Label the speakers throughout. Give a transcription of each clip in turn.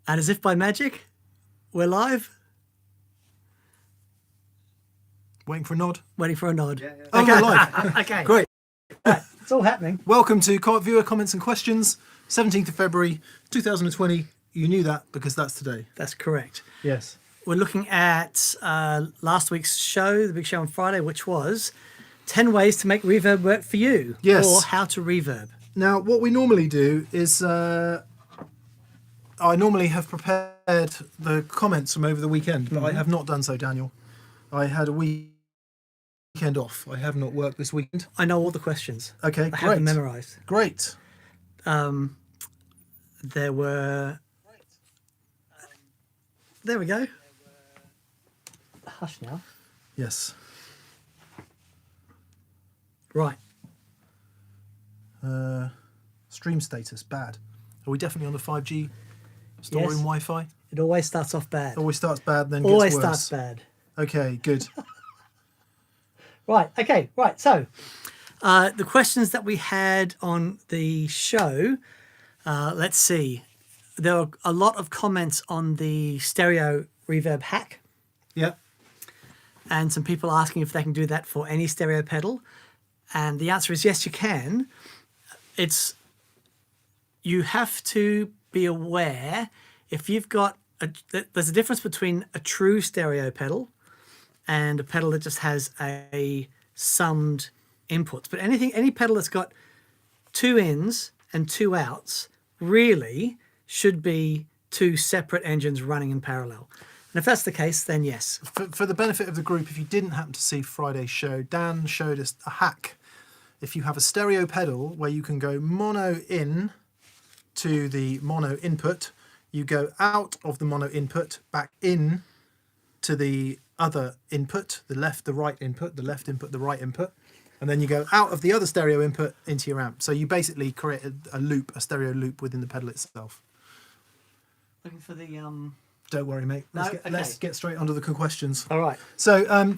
Speaker 1: And as if by magic, we're live.
Speaker 2: Waiting for a nod.
Speaker 1: Waiting for a nod.
Speaker 3: Yeah, yeah.
Speaker 2: Oh,
Speaker 1: Okay.
Speaker 2: we're live.
Speaker 1: Okay.
Speaker 2: Great.
Speaker 1: Right. It's all happening.
Speaker 2: Welcome to Viewer Comments and Questions, 17th of February, 2020. You knew that because that's today.
Speaker 1: That's correct.
Speaker 2: Yes.
Speaker 1: We're looking at last week's show, the big show on Friday, which was 10 ways to make reverb work for you.
Speaker 2: Yes.
Speaker 1: Or how to reverb.
Speaker 2: Now, what we normally do is I normally have prepared the comments from over the weekend, but I have not done so, Daniel. I had a weekend off. I have not worked this weekend.
Speaker 1: I know all the questions.
Speaker 2: Okay,
Speaker 1: I have them memorised.
Speaker 2: Great.
Speaker 1: There were... There we go. Hush now.
Speaker 2: Yes.
Speaker 1: Right.
Speaker 2: Stream status, bad. Are we definitely on the 5G storeroom
Speaker 1: Yes.
Speaker 2: Wi-Fi?
Speaker 1: It always starts off bad.
Speaker 2: Always starts bad, then
Speaker 1: Always
Speaker 2: gets worse.
Speaker 1: starts bad.
Speaker 2: Okay, good.
Speaker 1: Right, okay, right. So, the questions that we had on the show, let's see. There were a lot of comments on the stereo reverb hack,
Speaker 2: Yeah.
Speaker 1: and some people asking if they can do that for any stereo pedal. And the answer is yes, you can. You have to be aware if you've got there's a difference between a true stereo pedal and a pedal that just has a summed inputs. But any pedal that's got two ins and two outs really should be two separate engines running in parallel. And if that's the case, then yes.
Speaker 2: For the benefit of the group, if you didn't happen to see Friday's show, Dan showed us a hack. If you have a stereo pedal where you can go mono in to the mono input, you go out of the mono input, back in to the other input, the left, the right input, the left input, the right input, and then you go out of the other stereo input into your amp. So you basically create a loop, a stereo loop within the pedal itself.
Speaker 1: Looking for the
Speaker 2: Don't worry, mate. Let's get straight onto the questions.
Speaker 1: All right.
Speaker 2: So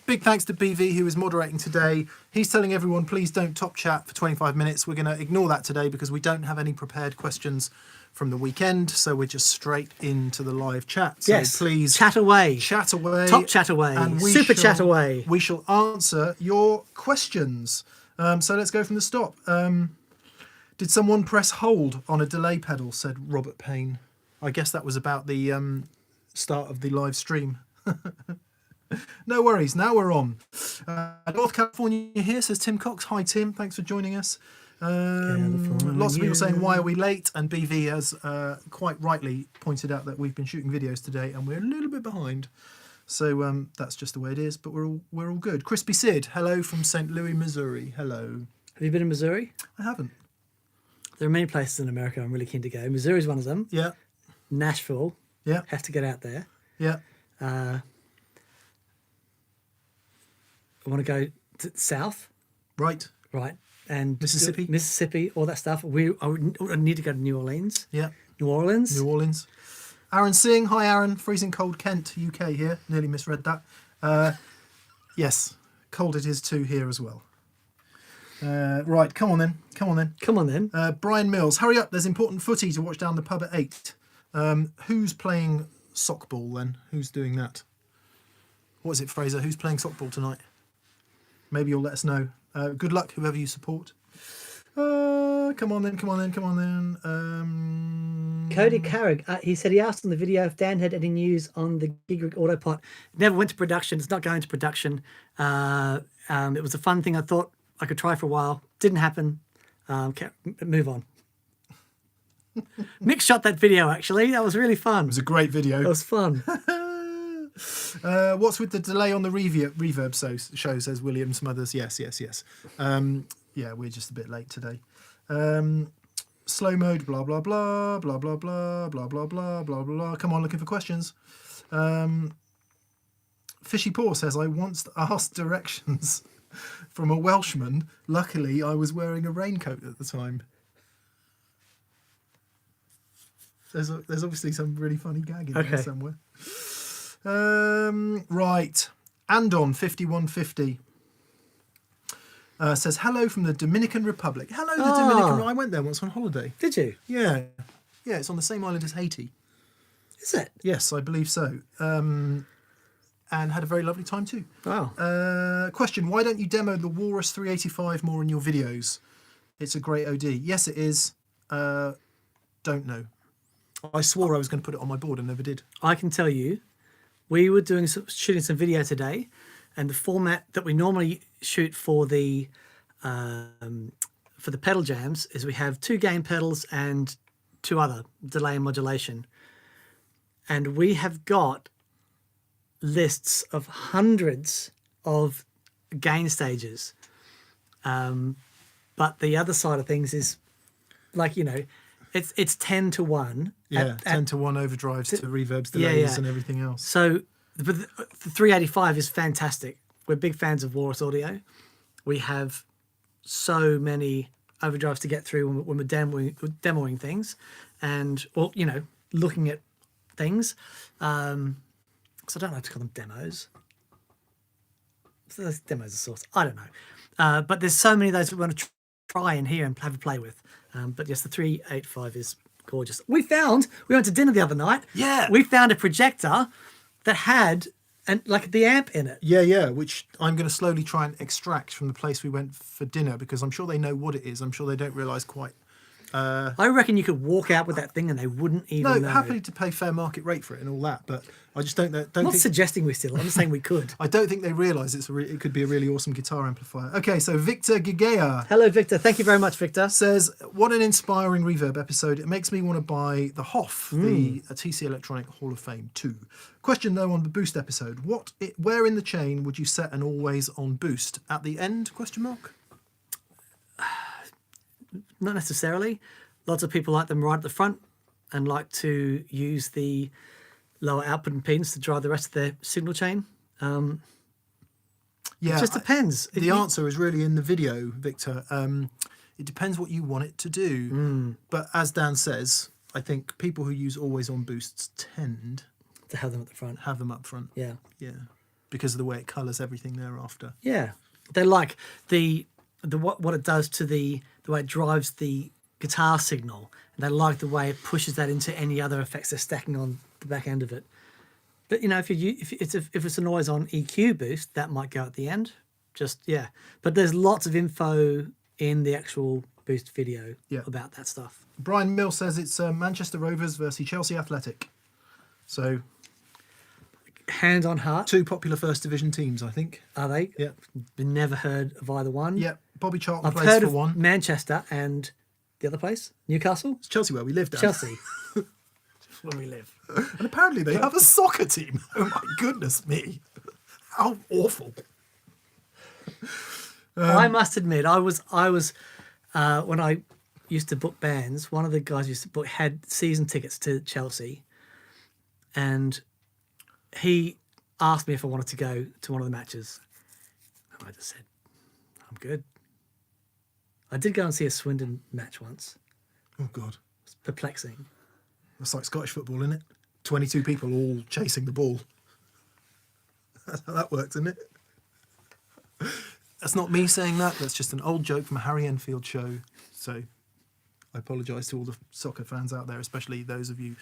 Speaker 2: big thanks to BV, who is moderating today. He's telling everyone, please don't top chat for 25 minutes. We're going to ignore that today because we don't have any prepared questions from the weekend. So we're just straight into the live chat. So
Speaker 1: yes.
Speaker 2: please
Speaker 1: chat away.
Speaker 2: Chat away.
Speaker 1: Top chat away.
Speaker 2: And
Speaker 1: Super chat away.
Speaker 2: We shall answer your questions. So let's go from the stop. Did someone press hold on a delay pedal, said Robert Payne. I guess that was about the start of the live stream. No worries, now we're on. North California here, says Tim Cox. Hi Tim, thanks for joining us. Lots of people saying, why are we late? And BV has quite rightly pointed out that we've been shooting videos today and we're a little bit behind. So that's just the way it is, but we're all good. Crispy Sid, hello from St. Louis, Missouri. Hello.
Speaker 1: Have you been in Missouri?
Speaker 2: I haven't.
Speaker 1: There are many places in America I'm really keen to go. Missouri's one of them.
Speaker 2: Yeah.
Speaker 1: Nashville.
Speaker 2: Yeah.
Speaker 1: Have to get out there.
Speaker 2: Yeah.
Speaker 1: I want to go south.
Speaker 2: Right.
Speaker 1: Right. And
Speaker 2: Mississippi,
Speaker 1: all that stuff. I need to go to New Orleans.
Speaker 2: Yeah.
Speaker 1: New Orleans.
Speaker 2: Aaron Singh, hi Aaron. Freezing cold Kent, UK here. Nearly misread that. Yes, cold it is too here as well. Right, come on then. Brian Mills, hurry up. There's important footy to watch down the pub at 8. Who's playing sockball then? Who's doing that? What is it, Fraser? Who's playing sockball tonight? Maybe you'll let us know. Good luck, whoever you support. Come on then.
Speaker 1: Cody Carrig, he said he asked on the video if Dan had any news on the Gigrig Autopot. It never went to production. It's not going to production. It was a fun thing I thought I could try for a while. Didn't happen. Move on. Mick shot that video, actually. That was really fun.
Speaker 2: It was a great video.
Speaker 1: It was fun.
Speaker 2: What's with the delay on the reverb show, says William Smothers. Yes. Yeah, we're just a bit late today. Slow mode, blah, blah, blah, blah, blah, blah, blah, blah, blah, blah, blah. Come on, looking for questions. Fishy Paw says, I once asked directions from a Welshman. Luckily, I was wearing a raincoat at the time. There's obviously some really funny gag in there somewhere. Right. Andon 5150 says, hello from the Dominican Republic. Hello, the Dominican. I went there once on holiday.
Speaker 1: Did you?
Speaker 2: Yeah. Yeah, it's on the same island as Haiti.
Speaker 1: Is it?
Speaker 2: Yes, I believe so. And had a very lovely time too.
Speaker 1: Wow.
Speaker 2: Question, why don't you demo the Walrus 385 more in your videos? It's a great OD. Yes, it is. Don't know. I swore I was going to put it on my board and never did.
Speaker 1: I can tell you, we were shooting some video today, and the format that we normally shoot for the pedal jams is we have 2 gain pedals and 2 other, delay and modulation. And we have got lists of hundreds of gain stages. But the other side of things is, like, you know, it's 10 to 1.
Speaker 2: Yeah, 10 to 1 overdrives to reverbs, delays, and everything else.
Speaker 1: So but the 385 is fantastic. We're big fans of Walrus audio. We have so many overdrives to get through when we're demoing things, and, well, you know, looking at things. So I don't like to call them demos. So those demos are source. I don't know. But there's so many of those we want to try in here and have a play with. But yes, the 385 is gorgeous. We went to dinner the other night.
Speaker 2: Yeah.
Speaker 1: We found a projector that had like the amp in it.
Speaker 2: Yeah, which I'm going to slowly try and extract from the place we went for dinner, because I'm sure they know what it is. I'm sure they don't realise quite.
Speaker 1: I reckon you could walk out with that thing and they wouldn't even know.
Speaker 2: Happily to pay fair market rate for it and all that, but I just don't
Speaker 1: I'm not suggesting we steal. I'm just saying we could.
Speaker 2: I don't think they realise it could be a really awesome guitar amplifier. Okay, so Victor Gigea.
Speaker 1: Hello, Victor. Thank you very much, Victor.
Speaker 2: Says, what an inspiring Reverb episode. It makes me want to buy the Hoff, the TC Electronic Hall of Fame 2. Question, though, on the boost episode. Where in the chain would you set an always on boost? At the end, question mark?
Speaker 1: Not necessarily. Lots of people like them right at the front and like to use the lower output impedance to drive the rest of their signal chain.
Speaker 2: Yeah,
Speaker 1: it just depends.
Speaker 2: The answer is really in the video, Victor. It depends what you want it to do. But as Dan says, I think people who use always on boosts tend
Speaker 1: to have them at the front.
Speaker 2: Have them up front.
Speaker 1: Yeah.
Speaker 2: Yeah. Because of the way it colours everything thereafter.
Speaker 1: Yeah. They like the what it does to the way it drives the guitar signal, and they like the way it pushes that into any other effects they're stacking on the back end of it. But, you know, if it's an always on EQ boost, that might go at the end. But there's lots of info in the actual boost video about that stuff.
Speaker 2: Brian Mill says it's Manchester Rovers versus Chelsea Athletic. So,
Speaker 1: hand on heart,
Speaker 2: 2 popular first division teams, I think.
Speaker 1: Are they?
Speaker 2: Yeah.
Speaker 1: Never heard of either one.
Speaker 2: Yeah. Bobby Charlton
Speaker 1: I've
Speaker 2: plays
Speaker 1: heard
Speaker 2: for
Speaker 1: of
Speaker 2: one.
Speaker 1: Manchester and the other place, Newcastle.
Speaker 2: It's Chelsea where we live, Dan.
Speaker 1: Chelsea. Where we live.
Speaker 2: And apparently they have a soccer team. Oh my goodness me. How awful.
Speaker 1: I must admit, I was when I used to book bands, one of the guys used to book had season tickets to Chelsea, and he asked me if I wanted to go to one of the matches. And I just said, I'm good. I did go and see a Swindon match once.
Speaker 2: Oh God.
Speaker 1: It's perplexing.
Speaker 2: That's like Scottish football, isn't it? 22 people all chasing the ball. That's how that works, isn't it? That's not me saying that. That's just an old joke from a Harry Enfield show. So I apologise to all the soccer fans out there, especially those of you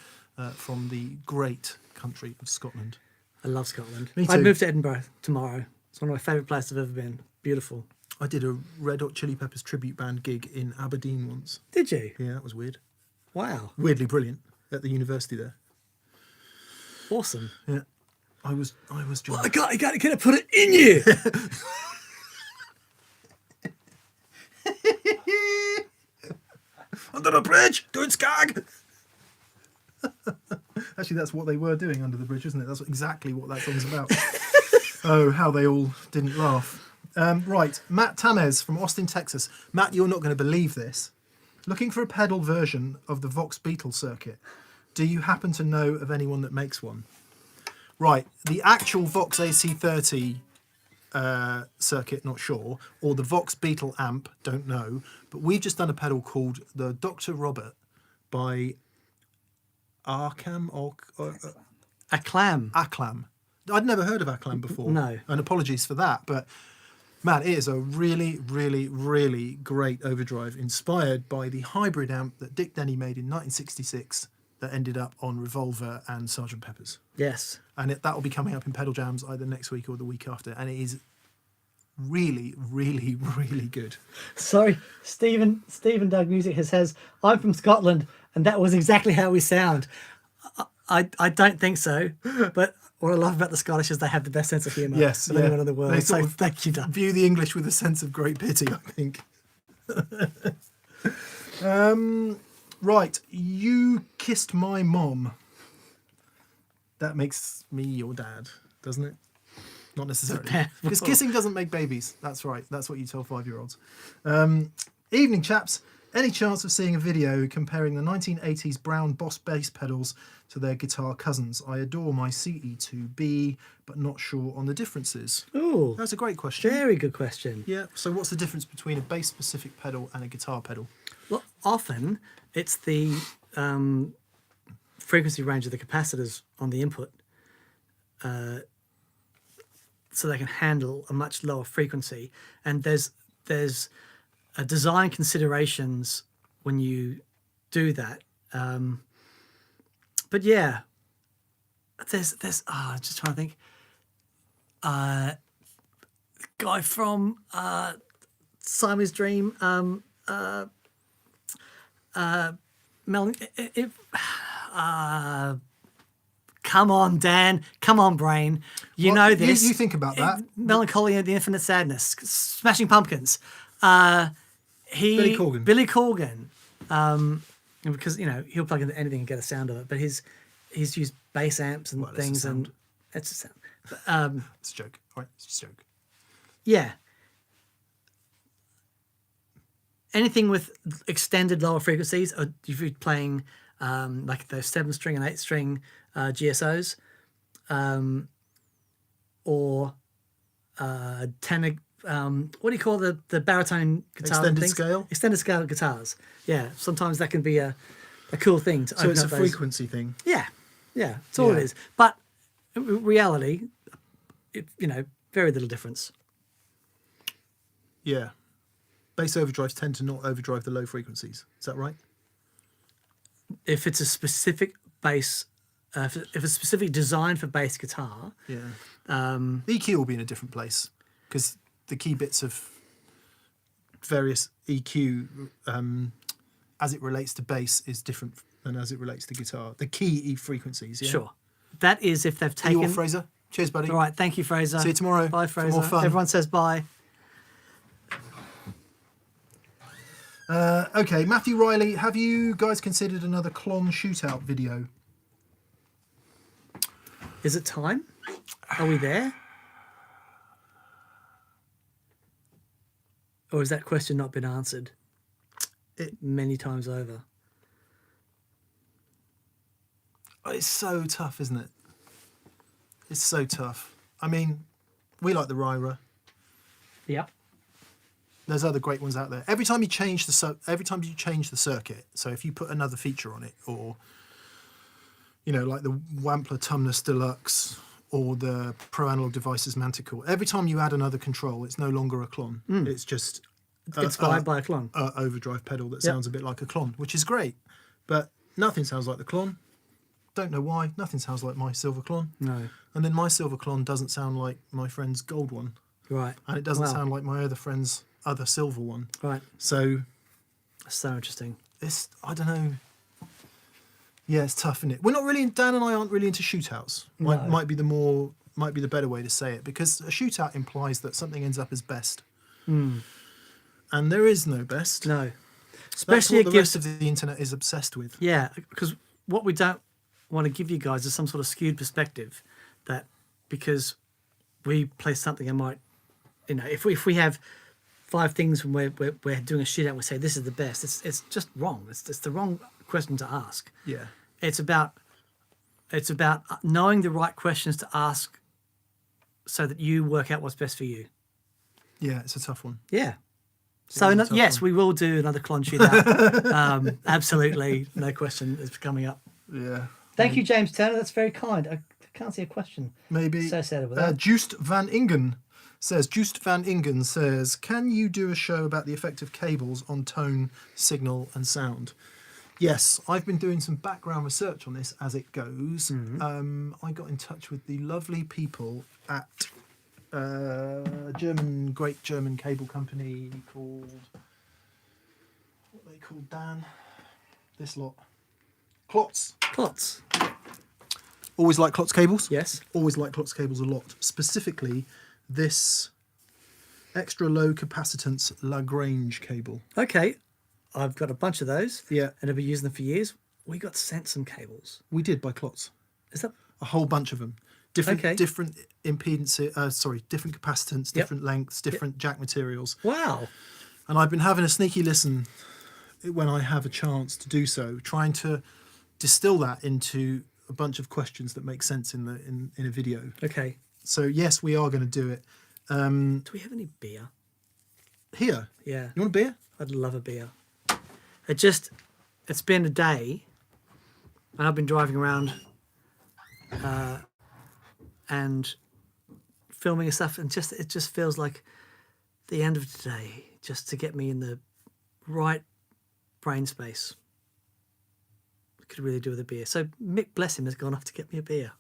Speaker 2: from the great country of Scotland.
Speaker 1: I love Scotland.
Speaker 2: Me too.
Speaker 1: I'd move to Edinburgh tomorrow. It's one of my favourite places I've ever been. Beautiful.
Speaker 2: I did a Red Hot Chili Peppers tribute band gig in Aberdeen once.
Speaker 1: Did you?
Speaker 2: Yeah, that was weird.
Speaker 1: Wow.
Speaker 2: Weirdly brilliant at the university there.
Speaker 1: Awesome.
Speaker 2: Yeah. I was
Speaker 1: well, I got to put it in you.
Speaker 2: Under the bridge, doing skag. Actually, that's what they were doing under the bridge, isn't it? That's exactly what that song's about. Oh, how they all didn't laugh. Right, Matt Tamez from Austin, Texas. Matt, you're not going to believe this. Looking for a pedal version of the Vox Beetle circuit. Do you happen to know of anyone that makes one? Right, the actual Vox AC30 circuit, not sure, or the Vox Beetle amp, don't know, but we've just done a pedal called the Dr. Robert by Arkham or
Speaker 1: Acclam.
Speaker 2: Acclam. I'd never heard of Acclam before.
Speaker 1: No.
Speaker 2: And apologies for that, but Man, it is a really, really, really great overdrive, inspired by the hybrid amp that Dick Denny made in 1966 that ended up on Revolver and Sgt. Pepper's.
Speaker 1: Yes.
Speaker 2: And that will be coming up in Pedal Jams either next week or the week after. And it is really, really, really good.
Speaker 1: Sorry, Stephen Doug Music says, I'm from Scotland and that was exactly how we sound. I don't think so, but what I love about the Scottish is they have the best sense of humour
Speaker 2: Yes,
Speaker 1: of anyone in the world.
Speaker 2: They
Speaker 1: So
Speaker 2: sort of
Speaker 1: thank you, Doug.
Speaker 2: view the English with a sense of great pity, I think. Right, you kissed my mom. That makes me your dad, doesn't it? Not necessarily. Because kissing doesn't make babies. That's right. That's what you tell 5-year-olds. Evening, chaps. Any chance of seeing a video comparing the 1980s Brown Boss bass pedals to their guitar cousins? I adore my CE2B, but not sure on the differences.
Speaker 1: Ooh,
Speaker 2: That's a great question.
Speaker 1: very good question.
Speaker 2: Yeah. So what's the difference between a bass-specific pedal and a guitar pedal?
Speaker 1: Well, often it's the frequency range of the capacitors on the input, so they can handle a much lower frequency. And there's design considerations when you do that. But yeah, there's just trying to think. Guy from Simon's Dream, Mel, come on, Dan. Come on, brain. You know this.
Speaker 2: You think about that.
Speaker 1: Melancholy and the Infinite Sadness. Smashing Pumpkins.
Speaker 2: Billy Corgan.
Speaker 1: Billy Corgan. Because, he'll plug into anything and get a sound of it. But he's used bass amps and
Speaker 2: Well, that's a
Speaker 1: things.
Speaker 2: sound.
Speaker 1: And it's a sound.
Speaker 2: It's a joke. All right, it's just a joke.
Speaker 1: Yeah. Anything with extended lower frequencies, or if you're playing like those 7-string and 8-string GSOs, or tenor, what do you call the baritone guitar?
Speaker 2: Extended
Speaker 1: things?
Speaker 2: scale?
Speaker 1: Extended scale guitars. Yeah, sometimes that can be a cool thing to
Speaker 2: So
Speaker 1: open
Speaker 2: it's a
Speaker 1: up those.
Speaker 2: frequency thing.
Speaker 1: Yeah, that's all
Speaker 2: Yeah.
Speaker 1: it is. But in reality, very little difference.
Speaker 2: Yeah. Bass overdrives tend to not overdrive the low frequencies. Is that right?
Speaker 1: If it's a specific bass, if it's specific design for bass guitar,
Speaker 2: Yeah. The EQ will be in a different place because the key bits of various EQ as it relates to bass is different than as it relates to guitar. The key E frequencies, yeah?
Speaker 1: sure. That is if they've
Speaker 2: You
Speaker 1: taken...
Speaker 2: all, Fraser? Cheers, buddy.
Speaker 1: All right, thank you, Fraser.
Speaker 2: See you tomorrow.
Speaker 1: Bye,
Speaker 2: for
Speaker 1: Fraser.
Speaker 2: more fun.
Speaker 1: Everyone says bye.
Speaker 2: Okay, Matthew Riley, have you guys considered another Klon Shootout video?
Speaker 1: Is it time? Are we there? Or has that question not been answered many times over?
Speaker 2: It's so tough, isn't it? It's so tough. I mean, we like the Ryra.
Speaker 1: Yep.
Speaker 2: There's other great ones out there. Every time you change the circuit, so if you put another feature on it, or like the Wampler Tumnus Deluxe or the Pro Analog Devices Manticore, every time you add another control, it's no longer a Klon. It's just
Speaker 1: Inspired by a Klon.
Speaker 2: a overdrive pedal that sounds a bit like a Klon, which is great. But nothing sounds like the Klon. Don't know why. Nothing sounds like my silver Klon.
Speaker 1: No.
Speaker 2: And then my silver Klon doesn't sound like my friend's gold one.
Speaker 1: Right.
Speaker 2: And it doesn't
Speaker 1: Wow.
Speaker 2: sound like my other friend's other silver one.
Speaker 1: Right.
Speaker 2: So
Speaker 1: So interesting.
Speaker 2: I don't know. Yeah, it's tough, isn't it? We're not really, Dan and I aren't really into shootouts. Might be the better way to say it, because a shootout implies that something ends up as best. And there is no best.
Speaker 1: No.
Speaker 2: That's
Speaker 1: Especially
Speaker 2: what
Speaker 1: it
Speaker 2: the
Speaker 1: gives...
Speaker 2: rest of the internet is obsessed with.
Speaker 1: Yeah, because what we don't want to give you guys is some sort of skewed perspective that because we play something and might, if we have 5 things when we're doing a shootout and we say this is the best, it's just wrong. It's the wrong question to ask.
Speaker 2: Yeah.
Speaker 1: It's about knowing the right questions to ask so that you work out what's best for you.
Speaker 2: Yeah, it's a tough one.
Speaker 1: Yeah. So
Speaker 2: is a tough
Speaker 1: yes,
Speaker 2: one.
Speaker 1: we will do another Klon shootout. Absolutely, no question. It's coming up.
Speaker 2: Yeah.
Speaker 1: Thank you, James Turner. That's very kind. I can't see a question
Speaker 2: Maybe.
Speaker 1: associated with that.
Speaker 2: Juiced Van Ingen says, Joost van Ingen says, can you do a show about the effect of cables on tone, signal and sound? Yes, I've been doing some background research on this as it goes. I got in touch with the lovely people at a great German cable company called, what are they called, Dan? This lot. Klotz.
Speaker 1: Klotz.
Speaker 2: Always like Klotz cables?
Speaker 1: Yes.
Speaker 2: Always like Klotz cables a lot. Specifically, this extra low capacitance Lagrange cable.
Speaker 1: Okay. I've got a bunch of those.
Speaker 2: Yeah.
Speaker 1: And I've been using them for years. We got sent some cables.
Speaker 2: We did by Klotz.
Speaker 1: Is that?
Speaker 2: A whole bunch of them. Different
Speaker 1: Okay.
Speaker 2: different impedance, different capacitance, different lengths, different jack materials.
Speaker 1: Wow.
Speaker 2: And I've been having a sneaky listen when I have a chance to do so, trying to distill that into a bunch of questions that make sense in a video.
Speaker 1: Okay.
Speaker 2: So yes, we are going to do it.
Speaker 1: Do we have any beer?
Speaker 2: Here.
Speaker 1: Yeah.
Speaker 2: You want a beer?
Speaker 1: I'd love a beer. It's been a day and I've been driving around and filming and stuff, and it just feels like the end of the day, just to get me in the right brain space. I could really do with a beer. So Mick, bless him, has gone off to get me a beer.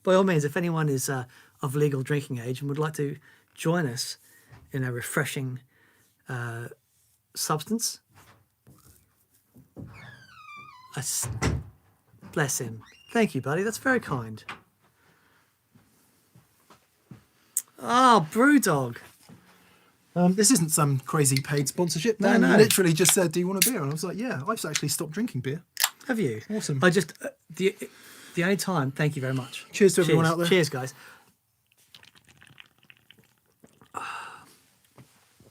Speaker 1: By all means, if anyone is of legal drinking age and would like to join us in a refreshing substance, bless him. Thank you, buddy. That's very kind. Oh, Brewdog.
Speaker 2: This isn't some crazy paid sponsorship.
Speaker 1: No,
Speaker 2: Dan
Speaker 1: no.
Speaker 2: literally just said, do you want a beer? And I was like, yeah, I've actually stopped drinking beer.
Speaker 1: Have you?
Speaker 2: Awesome.
Speaker 1: I just the only time. Thank you very much.
Speaker 2: Cheers to everyone out there.
Speaker 1: Cheers, guys.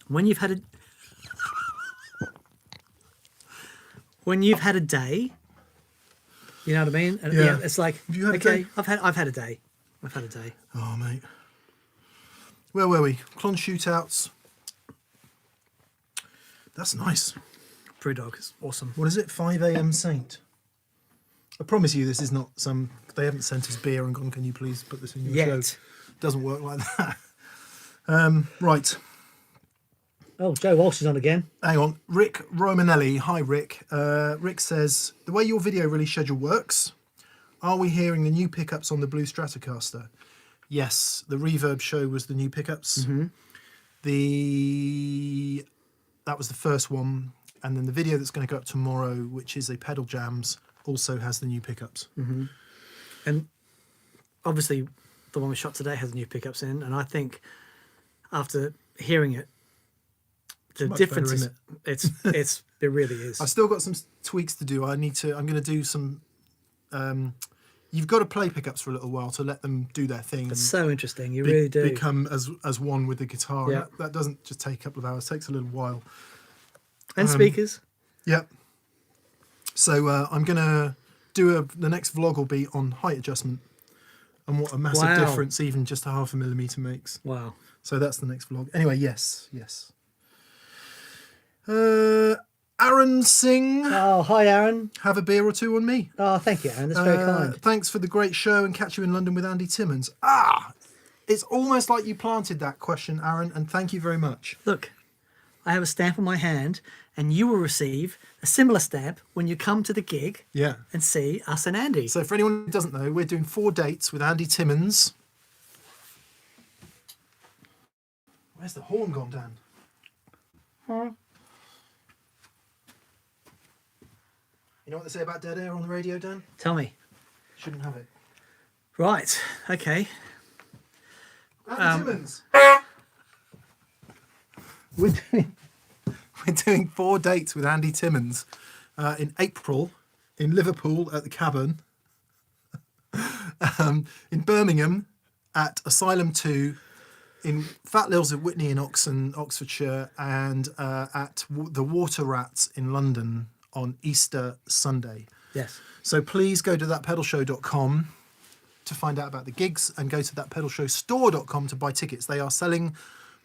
Speaker 1: When you've had a day, you know what I mean? And
Speaker 2: Yeah.
Speaker 1: it's like,
Speaker 2: Have you had a
Speaker 1: okay,
Speaker 2: day?
Speaker 1: I've had a day. I've had a day.
Speaker 2: Oh, mate. Where were we? Clon shootouts. That's nice.
Speaker 1: Brewdog is awesome.
Speaker 2: What is it? 5 a.m. Saint. I promise you this is not some... They haven't sent us beer and gone, can you please put this in your
Speaker 1: Yet.
Speaker 2: show? Doesn't work like that. Right.
Speaker 1: Oh, Joe Walsh is on again.
Speaker 2: Hang on. Rick Romanelli. Hi, Rick. Rick says, the way your video release schedule works, are we hearing the new pickups on the Blue Stratocaster? Yes, the Reverb show was the new pickups.
Speaker 1: Mm-hmm.
Speaker 2: That was the first one. And then the video that's going to go up tomorrow, which is a pedal jams, also has the new pickups.
Speaker 1: Mm-hmm. And obviously the one we shot today has new pickups in, and I think after hearing it, the
Speaker 2: Much
Speaker 1: difference
Speaker 2: better,
Speaker 1: is it really is.
Speaker 2: I've still got some tweaks to do. I'm going to do some... you've got to play pickups for a little while to let them do their thing.
Speaker 1: It's so interesting. You really do.
Speaker 2: Become as one with the guitar.
Speaker 1: Yeah.
Speaker 2: That doesn't just take a couple of hours. It takes a little while.
Speaker 1: And speakers.
Speaker 2: Yep. So I'm going to do the next vlog will be on height adjustment and what a massive
Speaker 1: Wow.
Speaker 2: difference even just a 0.5 millimeter makes.
Speaker 1: Wow.
Speaker 2: So that's the next vlog. Anyway, yes. Aaron Singh,
Speaker 1: Oh, hi, Aaron.
Speaker 2: have a beer or two on me.
Speaker 1: Oh, thank you, Aaron. That's very kind.
Speaker 2: Thanks for the great show and catch you in London with Andy Timmons. It's almost like you planted that question, Aaron, and thank you very much.
Speaker 1: Look, I have a stamp on my hand, and you will receive a similar stamp when you come to the gig
Speaker 2: Yeah.
Speaker 1: and see us and Andy.
Speaker 2: So for anyone who doesn't know, we're doing 4 dates with Andy Timmons. Where's the horn gone, Dan? You know what they say about dead air on the radio, Dan?
Speaker 1: Tell me.
Speaker 2: Shouldn't have it.
Speaker 1: Right. Okay.
Speaker 2: Andy Timmons. We're doing 4 dates with Andy Timmons in April in Liverpool at the Cavern, in Birmingham at Asylum 2, in Fat Lils of Whitney in Oxfordshire, and at the Water Rats in London on Easter Sunday.
Speaker 1: Yes.
Speaker 2: So please go to thatpedalshow.com to find out about the gigs, and go to thatpedalshowstore.com to buy tickets. They are selling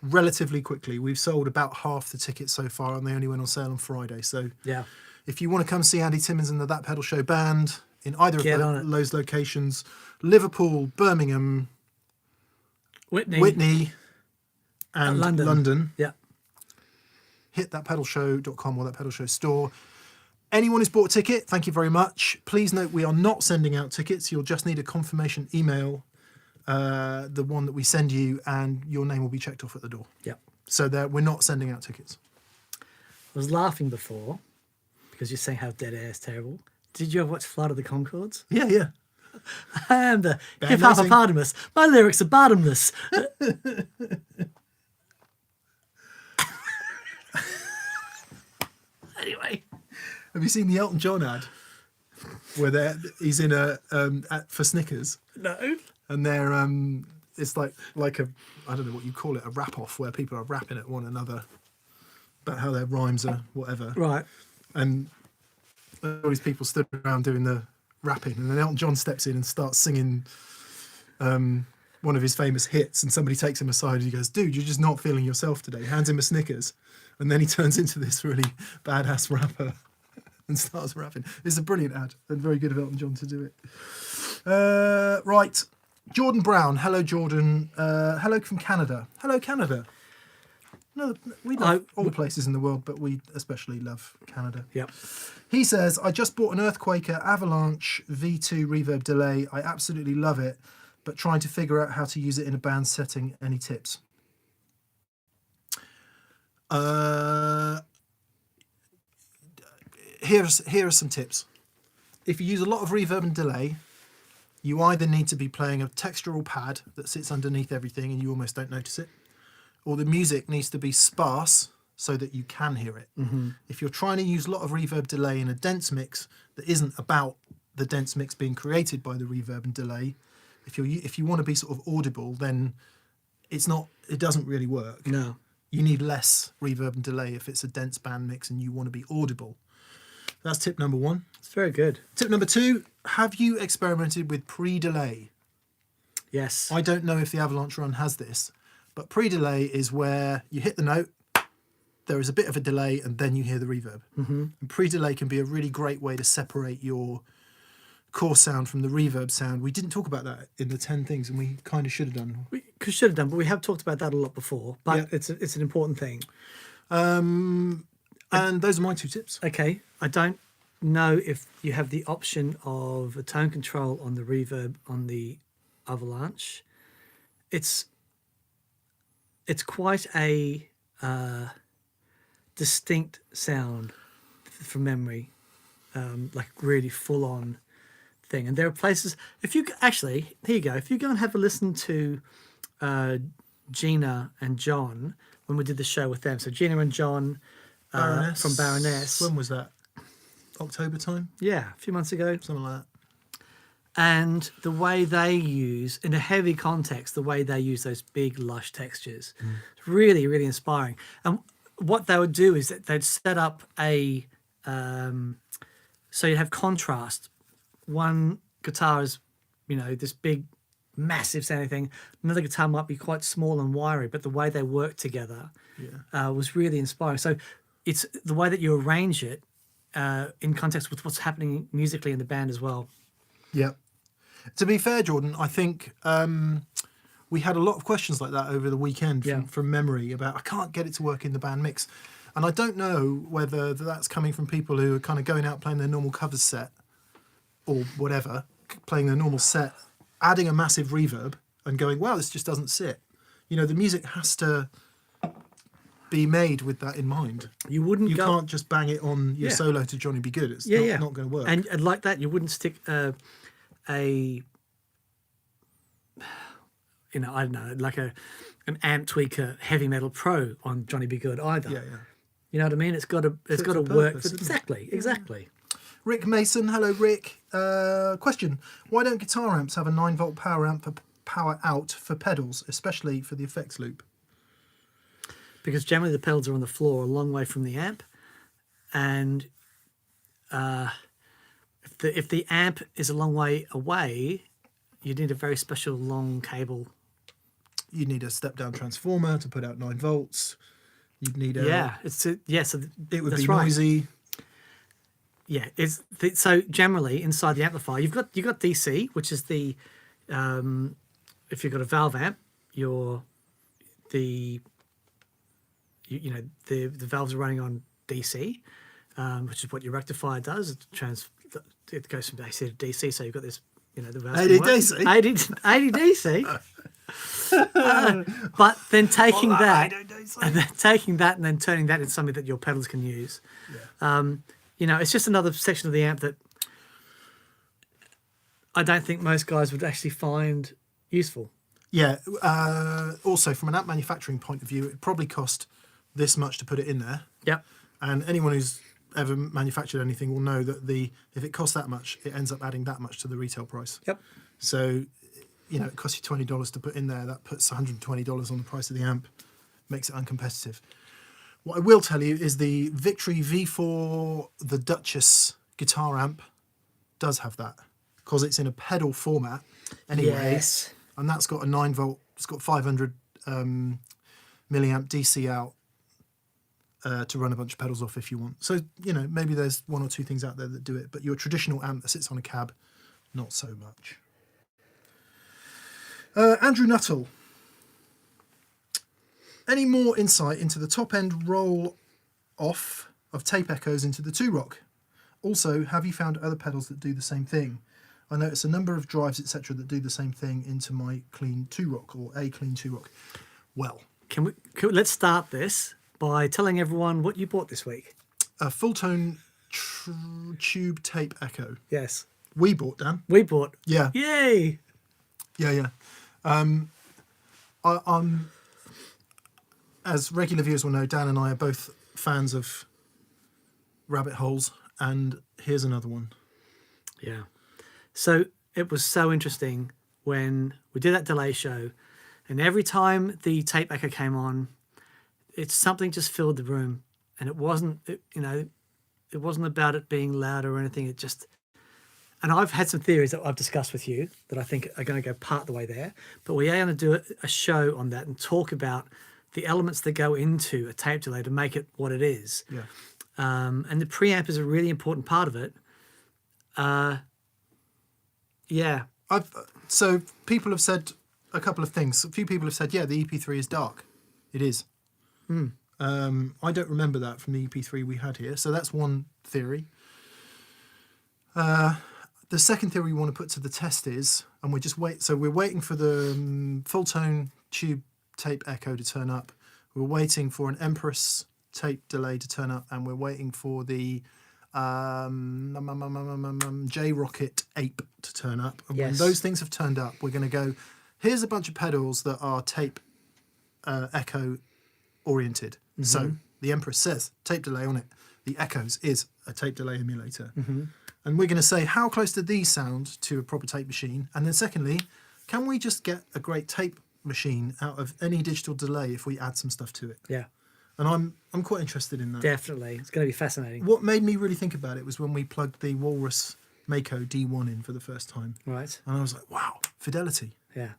Speaker 2: relatively quickly. We've sold about half the tickets so far, and they only went on sale on Friday. So
Speaker 1: Yeah.
Speaker 2: if you want to come see Andy Timmons and the That Pedal Show band in either
Speaker 1: Get on
Speaker 2: of
Speaker 1: it.
Speaker 2: those locations, Liverpool, Birmingham,
Speaker 1: Whitney
Speaker 2: and
Speaker 1: London.
Speaker 2: London.
Speaker 1: Yeah.
Speaker 2: Hit thatpedalshow.com or that pedal show store. Anyone who's bought a ticket, thank you very much. Please note we are not sending out tickets. You'll just need a confirmation email, the one that we send you, and your name will be checked off at the door.
Speaker 1: Yeah.
Speaker 2: So that we're not sending out tickets.
Speaker 1: I was laughing before because you're saying how Dead Air is terrible. Did you ever watch Flight of the Conchords?
Speaker 2: Yeah, yeah.
Speaker 1: I am the
Speaker 2: Bad
Speaker 1: hippopotamus. My lyrics are bottomless. Anyway.
Speaker 2: Have you seen the Elton John ad where he's in for Snickers?
Speaker 1: No.
Speaker 2: And they're it's like a, I don't know what you call it, a rap off where people are rapping at one another about how their rhymes are whatever.
Speaker 1: Right.
Speaker 2: And all these people stood around doing the rapping, and then Elton John steps in and starts singing one of his famous hits, and somebody takes him aside and he goes, "Dude, you're just not feeling yourself today." Hands him a Snickers, and then he turns into this really badass rapper and starts rapping. It's a brilliant ad and very good of Elton John to do it. Right. Jordan Brown. Hello, Jordan. Hello from Canada. Hello, Canada. No, we love all places in the world, but we especially love Canada.
Speaker 1: Yep.
Speaker 2: He says, I just bought an Earthquaker Avalanche V2 reverb delay. I absolutely love it, but trying to figure out how to use it in a band setting. Any tips? Here are some tips. If you use a lot of reverb and delay, you either need to be playing a textural pad that sits underneath everything and you almost don't notice it, or the music needs to be sparse so that you can hear it. Mm-hmm. If you're trying to use a lot of reverb delay in a dense mix that isn't about the dense mix being created by the reverb and delay, if you want to be sort of audible, then it doesn't really work.
Speaker 1: No.
Speaker 2: You need less reverb and delay if it's a dense band mix and you want to be audible. That's tip number one.
Speaker 1: It's very good.
Speaker 2: Tip number two, have you experimented with pre-delay?
Speaker 1: Yes.
Speaker 2: I don't know if the Avalanche Run has this, but pre-delay is where you hit the note, there is a bit of a delay, and then you hear the reverb. Mm-hmm. And pre-delay can be a really great way to separate your core sound from the reverb sound. We didn't talk about that in the 10 things, and we kind of should have done.
Speaker 1: We should have done, but we have talked about that a lot before. But
Speaker 2: Yeah.
Speaker 1: it's an important thing.
Speaker 2: And those are my two tips.
Speaker 1: Okay. I don't know if you have the option of a tone control on the reverb on the Avalanche. It's quite a distinct sound from memory, like really full on thing. And there are places, here you go. If you go and have a listen to Gina and John when we did the show with them. So Gina and John from Baroness.
Speaker 2: When was that? October time?
Speaker 1: Yeah, a few months ago.
Speaker 2: Something like that.
Speaker 1: And the way they use, in a heavy context, the way they use those big, lush textures, it's really, really inspiring. And what they would do is that they'd set up so you'd have contrast. One guitar is, this big, massive sounding thing. Another guitar might be quite small and wiry, but the way they work together was really inspiring. So it's the way that you arrange it in context with what's happening musically in the band as well.
Speaker 2: Yeah. To be fair, Jordan, I think we had a lot of questions like that over the weekend from memory about, I can't get it to work in the band mix. And I don't know whether that's coming from people who are kind of going out playing their normal covers set or whatever, playing their normal set, adding a massive reverb and going, wow, this just doesn't sit. The music has to be made with that in mind. You can't just bang it on your solo to Johnny Be Good. It's not going to work.
Speaker 1: And like that, you wouldn't stick I don't know, like an amp tweaker heavy metal pro on Johnny Be Good either.
Speaker 2: Yeah.
Speaker 1: You know what I mean? It's got to work. Exactly.
Speaker 2: Rick Mason, hello Rick. Question: why don't guitar amps have a 9-volt power amp for power out for pedals, especially for the effects loop?
Speaker 1: Because generally the pedals are on the floor a long way from the amp, and if the amp is a long way away, you need a very special long cable.
Speaker 2: You need a step-down transformer to put out 9 volts. You'd need
Speaker 1: so
Speaker 2: it would be noisy.
Speaker 1: Yeah, so generally inside the amplifier, you've got DC, which is the if you've got a valve amp, the valves are running on DC, which is what your rectifier does. It goes from AC to DC, so you've got this, the valves
Speaker 2: 80 DC?
Speaker 1: 80 DC. But then taking that, and then turning that into something that your pedals can use.
Speaker 2: Yeah.
Speaker 1: It's just another section of the amp that I don't think most guys would actually find useful.
Speaker 2: Yeah. Also, from an amp manufacturing point of view, it probably cost this much to put it in there.
Speaker 1: Yep.
Speaker 2: And anyone who's ever manufactured anything will know that if it costs that much, it ends up adding that much to the retail price.
Speaker 1: Yep.
Speaker 2: So, it costs you $20 to put in there. That puts $120 on the price of the amp, makes it uncompetitive. What I will tell you is the Victory V4, the Duchess guitar amp does have that because it's in a pedal format anyway.
Speaker 1: Yes.
Speaker 2: And that's got a 9-volt, it's got 500 milliamp DC out to run a bunch of pedals off if you want. So, maybe there's one or two things out there that do it, but your traditional amp that sits on a cab, not so much. Andrew Nuttall. Any more insight into the top-end roll-off of tape echoes into the 2-rock? Also, have you found other pedals that do the same thing? I notice a number of drives, etc., that do the same thing into my clean 2-rock or a clean 2-rock. Well,
Speaker 1: let's start this by telling everyone what you bought this week.
Speaker 2: A full-tone tube tape echo.
Speaker 1: Yes.
Speaker 2: We bought, Dan.
Speaker 1: We bought.
Speaker 2: Yeah.
Speaker 1: Yay!
Speaker 2: Yeah. I'm, as regular viewers will know, Dan and I are both fans of rabbit holes, and here's another one.
Speaker 1: Yeah. So it was so interesting when we did that delay show, and every time the tape echo came on, something just filled the room, and it wasn't about it being loud or anything. It just, and I've had some theories that I've discussed with you that I think are going to go part the way there, but we are going to do a show on that and talk about the elements that go into a tape delay to make it what it is.
Speaker 2: Yeah.
Speaker 1: And the preamp is a really important part of it. Yeah.
Speaker 2: So people have said a couple of things. A few people have said, yeah, the EP3 is dark. It is. I don't remember that from the EP3 we had here. So that's one theory. The second theory we want to put to the test is, and we're waiting for the full tone tube tape echo to turn up. We're waiting for an Empress tape delay to turn up, and we're waiting for the J-Rocket Ape to turn up. And when those things have turned up, we're going to go, here's a bunch of pedals that are tape echo oriented. Mm-hmm. So the Empress says tape delay on it. The Echoes is a tape delay emulator. Mm-hmm. And we're going to say, how close do these sound to a proper tape machine? And then secondly, can we just get a great tape machine out of any digital delay if we add some stuff to it?
Speaker 1: Yeah.
Speaker 2: And I'm quite interested in that.
Speaker 1: Definitely. It's going to be fascinating.
Speaker 2: What made me really think about it was when we plugged the Walrus Mako D1 in for the first time.
Speaker 1: Right.
Speaker 2: And I was like, wow, fidelity.
Speaker 1: Yeah.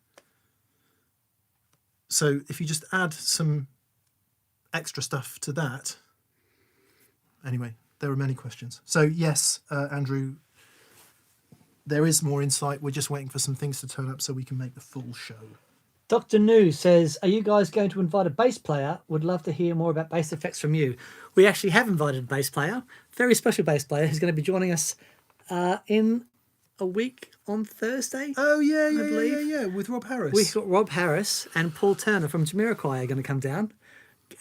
Speaker 2: So if you just add some extra stuff to that, anyway, there are many questions. So yes, Andrew, there is more insight. We're just waiting for some things to turn up so we can make the full show.
Speaker 1: Dr. New says, are you guys going to invite a bass player? Would love to hear more about bass effects from you. We actually have invited a bass player, very special bass player, who's going to be joining us in a week on Thursday.
Speaker 2: Oh, yeah, with Rob Harris.
Speaker 1: We've got Rob Harris and Paul Turner from Jamiroquai are going to come down.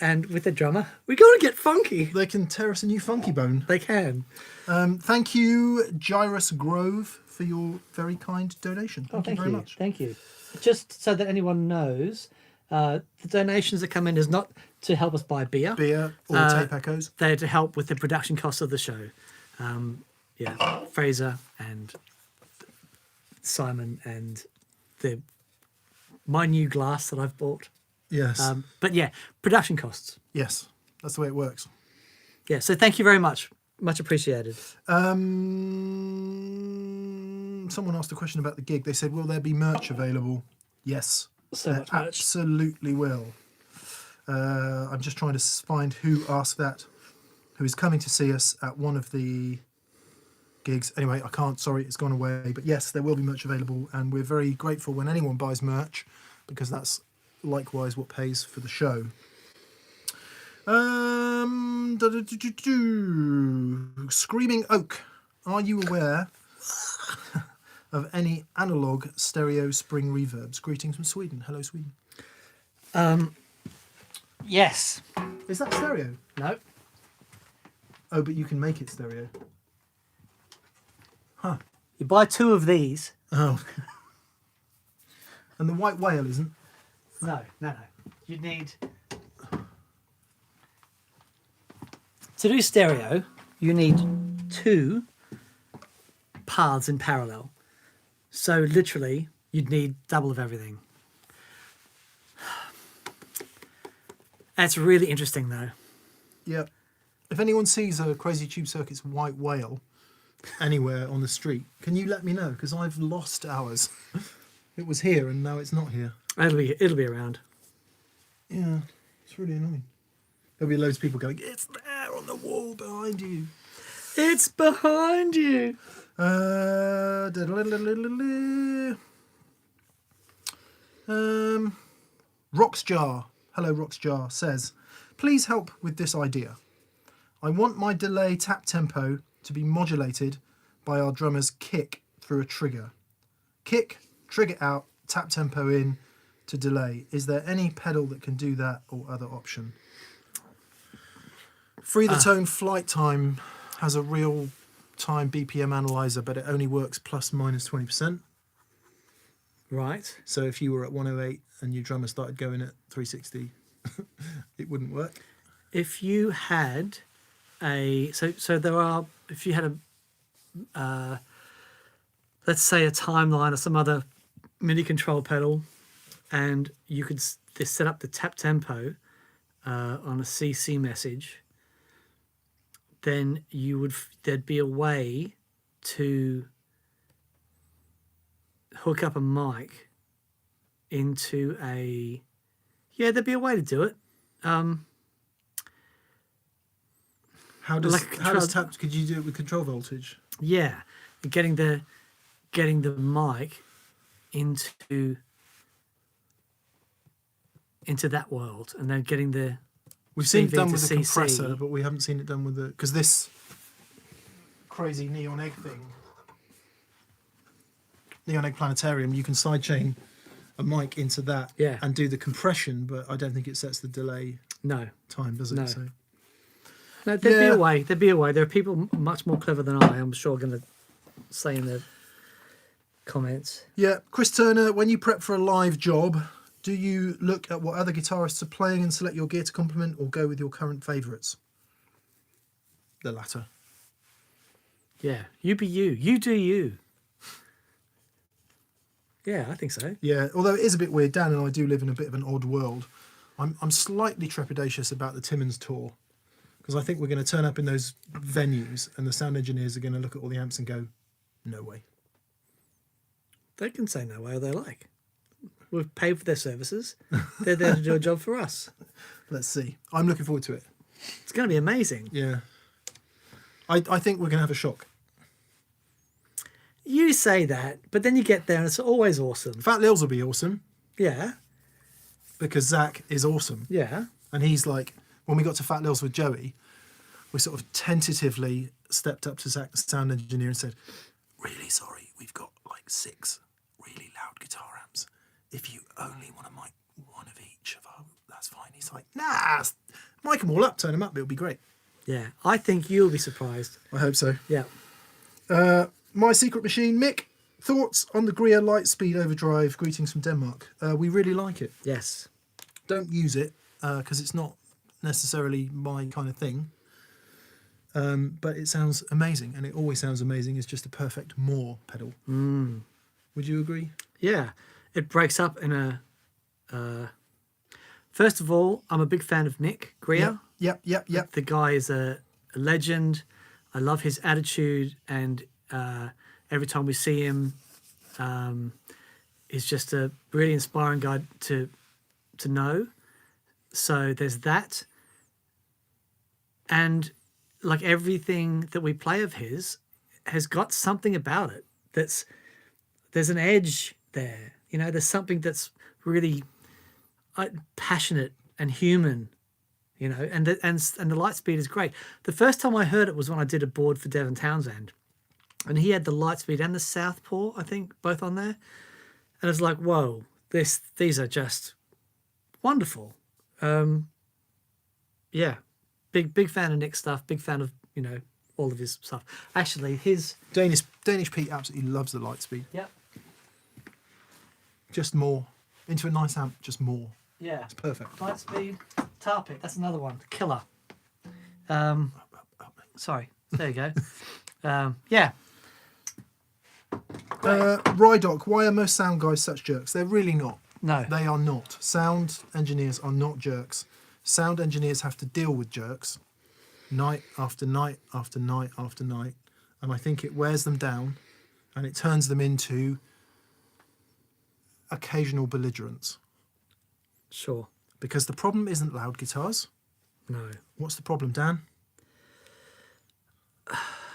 Speaker 1: And with the drummer, we're going to get funky.
Speaker 2: They can tear us a new funky bone.
Speaker 1: They can.
Speaker 2: Thank you, Gyrus Grove, for your very kind donation. Thank you very much.
Speaker 1: Thank you. Just so that anyone knows, the donations that come in is not to help us buy beer.
Speaker 2: Or tape echoes.
Speaker 1: They're to help with the production costs of the show. Fraser and Simon and my new glass that I've bought.
Speaker 2: Yes.
Speaker 1: But yeah, production costs.
Speaker 2: Yes, that's the way it works.
Speaker 1: Yeah, so thank you very much. Much appreciated.
Speaker 2: Someone asked a question about the gig. They said, will there be merch available? Yes.
Speaker 1: So much merch.
Speaker 2: Absolutely will. I'm just trying to find who asked that, who is coming to see us at one of the gigs. Anyway, I can't, sorry, it's gone away. But yes, there will be merch available, and we're very grateful when anyone buys merch, because that's likewise what pays for the show. Screaming Oak. Are you aware of any analog stereo spring reverbs? Greetings from Sweden. Hello, Sweden.
Speaker 1: Yes.
Speaker 2: Is that stereo?
Speaker 1: No.
Speaker 2: Oh, but you can make it stereo. Huh.
Speaker 1: You buy 2 of these.
Speaker 2: Oh. And the white whale isn't?
Speaker 1: No. You need... To do stereo, you need 2 paths in parallel. So literally, you'd need double of everything. That's really interesting, though.
Speaker 2: Yeah. If anyone sees a Crazy Tube Circuit's white whale anywhere on the street, can you let me know? Because I've lost ours. It was here and now it's not here.
Speaker 1: It'll be around.
Speaker 2: Yeah, it's really annoying. There'll be loads of people going, it's there on the wall behind you.
Speaker 1: It's behind you.
Speaker 2: Roxjar, hello Roxjar, says, please help with this idea. I want my delay tap tempo to be modulated by our drummer's kick through a trigger. Kick, trigger out, tap tempo in to delay. Is there any pedal that can do that or other option? Free the Tone Flight Time has a real time BPM analyzer, but it only works plus minus 20%.
Speaker 1: Right.
Speaker 2: So if you were at 108 and your drummer started going at 360, it wouldn't work.
Speaker 1: If you had so there are, if you had a, let's say a timeline or some other MIDI control pedal, and you could set up the tap tempo on a CC message, then there'd be a way to hook up a mic into a, there'd be a way to do it.
Speaker 2: How does tap? Could you do it with control voltage?
Speaker 1: Yeah, getting the mic into that world, and then getting the
Speaker 2: We've seen it
Speaker 1: CV
Speaker 2: done
Speaker 1: to
Speaker 2: with a
Speaker 1: CC.
Speaker 2: compressor, but we haven't seen it done with the, because this crazy neon egg thing, neon egg planetarium, you can sidechain a mic into that and do the compression, but I don't think it sets the delay time, does it?
Speaker 1: No.
Speaker 2: So.
Speaker 1: No, there'd be a way. There'd be a way. There are people much more clever than I'm sure, going to say in the comments.
Speaker 2: Yeah, Chris Turner, when you prep for a live job, do you look at what other guitarists are playing and select your gear to complement, or go with your current favourites? The latter.
Speaker 1: Yeah, you be you. You do you. Yeah, I think so.
Speaker 2: Yeah, although it is a bit weird. Dan and I do live in a bit of an odd world. I'm slightly trepidatious about the Timmins tour, because I think we're going to turn up in those venues and the sound engineers are going to look at all the amps and go, no way.
Speaker 1: They can say no way they like. We've paid for their services. They're there to do a job for us.
Speaker 2: Let's see. I'm looking forward to it.
Speaker 1: It's going to be amazing.
Speaker 2: Yeah. I think we're going to have a shock.
Speaker 1: You say that, but then you get there and it's always awesome.
Speaker 2: Fat Lils will be awesome.
Speaker 1: Yeah.
Speaker 2: Because Zach is awesome.
Speaker 1: Yeah.
Speaker 2: And he's like, when we got to Fat Lils with Joey, we sort of tentatively stepped up to Zach, the sound engineer, and said, really sorry, we've got like 6 really loud guitar amps. If you only want to mic one of each of our, that's fine. He's like, nah, mic them all up, turn them up, it'll be great.
Speaker 1: Yeah. I think you'll be surprised.
Speaker 2: I hope so.
Speaker 1: Yeah.
Speaker 2: My Secret Machine, Mick, thoughts on the Greer Lightspeed Overdrive? Greetings from Denmark. We really like it.
Speaker 1: Yes.
Speaker 2: Don't use it because it's not necessarily my kind of thing. But it sounds amazing, and it always sounds amazing. It's just a perfect Moore pedal.
Speaker 1: Mm.
Speaker 2: Would you agree?
Speaker 1: Yeah. It breaks up in a... First of all, I'm a big fan of Mick Greer.
Speaker 2: Yep.
Speaker 1: The guy is a legend. I love his attitude, and every time we see him, he's just a really inspiring guy to know. So there's that. And like everything that we play of his has got something about it there's an edge there. You know, there's something that's really, passionate and human, you know, and the light speed is great. The first time I heard it was when I did a board for Devon Townsend, and he had the light speed and the southpaw, I think, both on there, and it's like, whoa, these are just wonderful. Yeah, big fan of Nick's stuff. Big fan of, you know, all of his stuff. Actually, his
Speaker 2: Danish Pete absolutely loves the light speed.
Speaker 1: Yep.
Speaker 2: Just more. Into a nice amp, just more.
Speaker 1: Yeah.
Speaker 2: It's perfect.
Speaker 1: Light speed, tar pit, that's another one. Killer. Sorry. There you go. Yeah.
Speaker 2: Rydock, why are most sound guys such jerks? They're really not.
Speaker 1: No.
Speaker 2: They are not. Sound engineers are not jerks. Sound engineers have to deal with jerks night after night after night after night. And I think it wears them down and it turns them into occasional belligerents.
Speaker 1: Sure.
Speaker 2: Because the problem isn't loud guitars.
Speaker 1: No.
Speaker 2: What's the problem, Dan?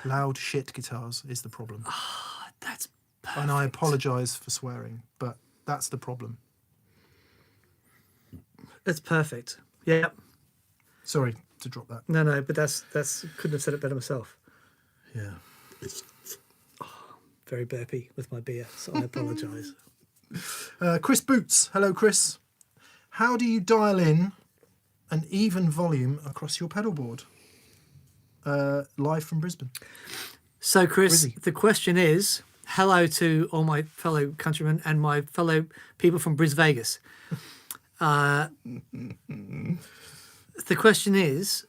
Speaker 2: Loud shit guitars is the problem.
Speaker 1: That's perfect.
Speaker 2: And I apologise for swearing, but that's the problem.
Speaker 1: That's perfect. Yep.
Speaker 2: Sorry to drop that.
Speaker 1: No, but that's couldn't have said it better myself.
Speaker 2: Yeah.
Speaker 1: Very burpy with my beer, so I apologise.
Speaker 2: Chris Boots. Hello, Chris. How do you dial in an even volume across your pedal board? Live from Brisbane.
Speaker 1: So, Chris,
Speaker 2: Rizzy.
Speaker 1: the question is, hello to all my fellow countrymen and my fellow people from Bris Vegas. The question is,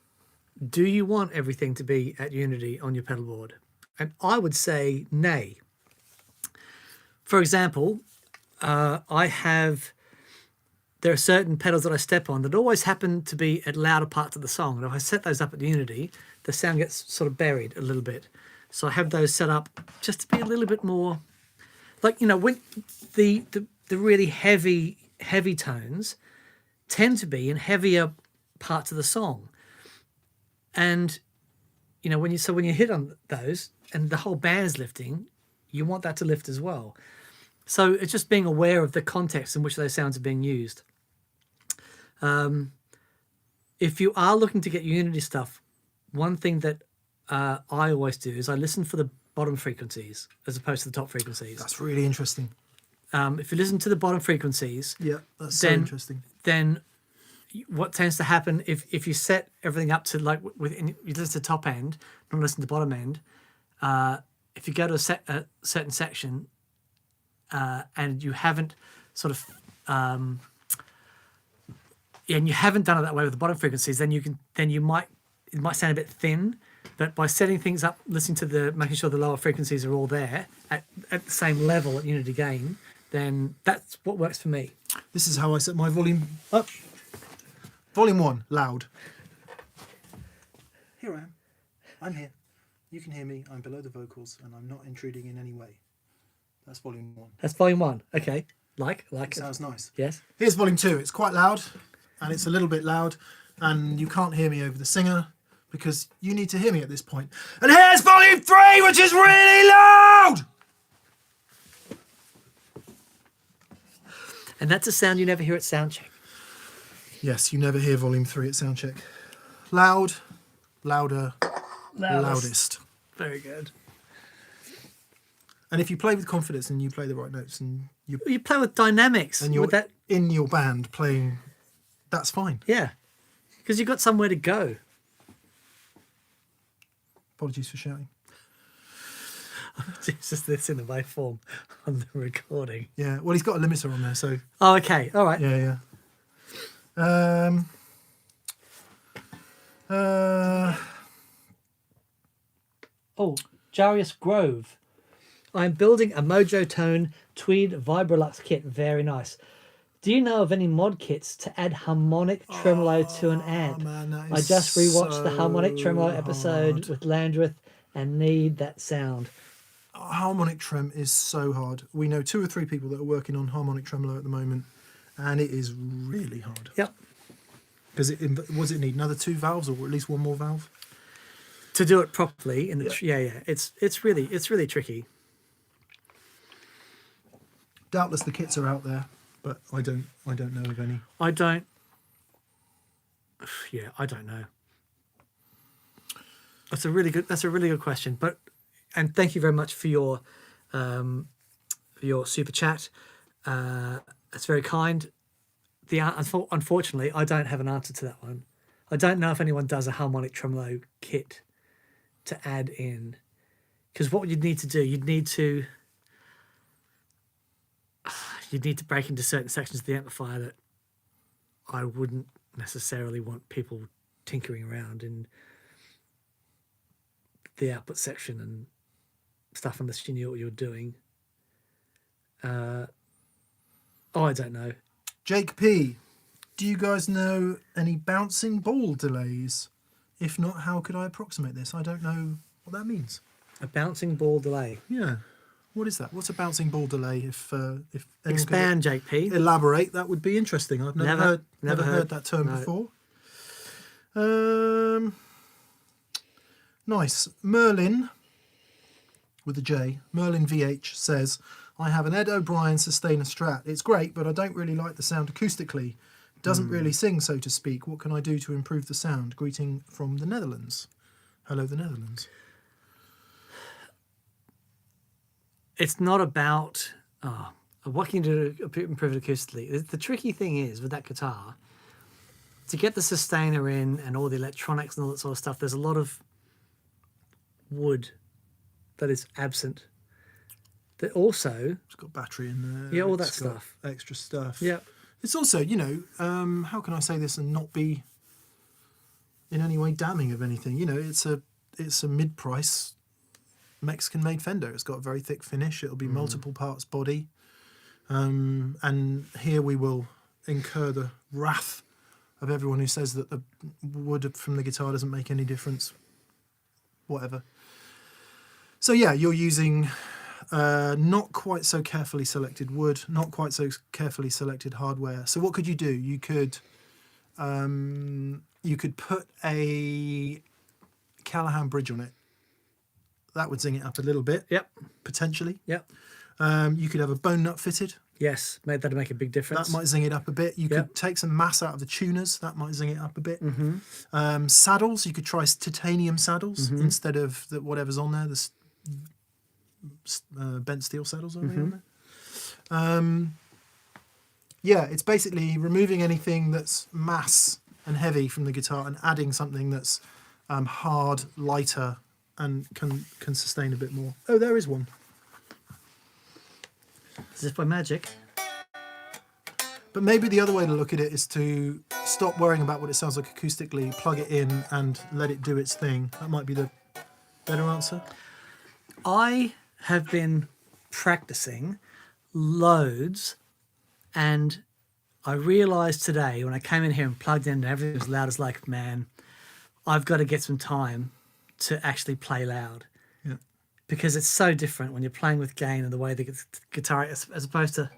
Speaker 1: do you want everything to be at unity on your pedal board? And I would say nay. For example, there are certain pedals that I step on that always happen to be at louder parts of the song. And if I set those up at unity, the sound gets sort of buried a little bit. So I have those set up just to be a little bit more, like, you know, when the really heavy tones tend to be in heavier parts of the song. And, you know, when you hit on those and the whole band's lifting, you want that to lift as well. So it's just being aware of the context in which those sounds are being used. If you are looking to get unity stuff, one thing that I always do is I listen for the bottom frequencies as opposed to the top frequencies.
Speaker 2: That's really interesting.
Speaker 1: If you listen to the bottom frequencies,
Speaker 2: Yeah, that's so interesting.
Speaker 1: Then what tends to happen if you set everything up to like you listen to top end, not listen to bottom end. If you go to a certain section and you haven't sort of and you haven't done it that way with the bottom frequencies, then it might sound a bit thin. But by setting things up, making sure the lower frequencies are all there at the same level at unity gain, then that's what works for me.
Speaker 2: This is how I set my volume up. Volume 1, loud. Here I am. I'm here. You can hear me. I'm below the vocals and I'm not intruding in any way. That's volume 1.
Speaker 1: That's volume 1. Okay. Like
Speaker 2: It
Speaker 1: it.
Speaker 2: sounds nice.
Speaker 1: Yes.
Speaker 2: Here's volume 2. It's quite loud and it's a little bit loud and you can't hear me over the singer because you need to hear me at this point. And here's volume 3, which is really loud!
Speaker 1: And that's a sound you never hear at soundcheck.
Speaker 2: Yes, you never hear volume 3 at soundcheck. Loud, louder, loudest.
Speaker 1: Very good.
Speaker 2: And if you play with confidence and you play the right notes and
Speaker 1: You play with dynamics.
Speaker 2: you're
Speaker 1: with that,
Speaker 2: in your band playing, that's fine.
Speaker 1: yeah, because you've got somewhere to go.
Speaker 2: Apologies for shouting.
Speaker 1: It's just this in the waveform on the recording.
Speaker 2: Yeah, well, he's got a limiter on there, so
Speaker 1: Oh, okay. All right.
Speaker 2: yeah.
Speaker 1: Oh, Jarius Grove. I'm building a Mojo Tone Tweed Vibrolux kit. Very nice. Do you know of any mod kits to add harmonic tremolo to an amp?
Speaker 2: Man, that
Speaker 1: I
Speaker 2: is
Speaker 1: just rewatched the harmonic tremolo
Speaker 2: so
Speaker 1: episode
Speaker 2: hard.
Speaker 1: with Landreth and need that sound.
Speaker 2: Harmonic trem is so hard. We know 2 or 3 people that are working on harmonic tremolo at the moment, and it is really hard.
Speaker 1: Yep.
Speaker 2: Because it need another 2 valves or at least 1 more valve?
Speaker 1: To do it properly in the it's really tricky.
Speaker 2: Doubtless the kits are out there, but I don't know of any.
Speaker 1: I don't. Yeah, I don't know. That's a really good question. And thank you very much for your super chat. It's very kind. Unfortunately, I don't have an answer to that one. I don't know if anyone does a harmonic tremolo kit to add in, because what you'd need to do, you'd need to break into certain sections of the amplifier that I wouldn't necessarily want people tinkering around in the output section and stuff unless you knew what you were doing. I don't know.
Speaker 2: Jake P, do you guys know any bouncing ball delays? If not, how could I approximate this? I don't know what that means.
Speaker 1: A bouncing ball delay.
Speaker 2: Yeah. What is that? What's a bouncing ball delay? If anyone
Speaker 1: Expand,
Speaker 2: could
Speaker 1: JP.
Speaker 2: elaborate, that would be interesting. I've never heard that term before. Nice. Merlin, with a J, Merlin VH says, I have an Ed O'Brien Sustainer Strat. It's great, but I don't really like the sound acoustically. It doesn't really sing, so to speak. What can I do to improve the sound? Greeting from the Netherlands. Hello, the Netherlands.
Speaker 1: It's not about what can you do to improve it acoustically. The tricky thing is with that guitar, to get the sustainer in and all the electronics and all that sort of stuff, there's a lot of wood that is absent. That also...
Speaker 2: It's got battery in there.
Speaker 1: Yeah, all that
Speaker 2: It's got
Speaker 1: stuff.
Speaker 2: extra stuff.
Speaker 1: Yeah.
Speaker 2: It's also, how can I say this and not be in any way damning of anything? It's a mid-price Mexican-made Fender. It's got a very thick finish. It'll be multiple parts body. And here we will incur the wrath of everyone who says that the wood from the guitar doesn't make any difference. Whatever. So yeah, you're using not quite so carefully selected wood, not quite so carefully selected hardware. So what could you do? You could put a Callahan bridge on it. That would zing it up a little bit.
Speaker 1: Yep.
Speaker 2: Potentially.
Speaker 1: Yep.
Speaker 2: You could have a bone nut fitted.
Speaker 1: Yes, that'd make a big difference.
Speaker 2: That might zing it up a bit. You could take some mass out of the tuners. That might zing it up a bit. Saddles, you could try titanium saddles instead of whatever's on there. The bent steel saddles on there. Yeah, it's basically removing anything that's mass and heavy from the guitar and adding something that's hard, lighter, and can sustain a bit more. Oh, there is one.
Speaker 1: As if by magic.
Speaker 2: But maybe the other way to look at it is to stop worrying about what it sounds like acoustically, plug it in and let it do its thing. That might be the better answer.
Speaker 1: I have been practicing loads, and I realised today when I came in here and plugged in and everything was loud, it's like, man, I've got to get some time to actually play loud.
Speaker 2: Yeah.
Speaker 1: Because it's so different when you're playing with gain and the way the guitar, as opposed to,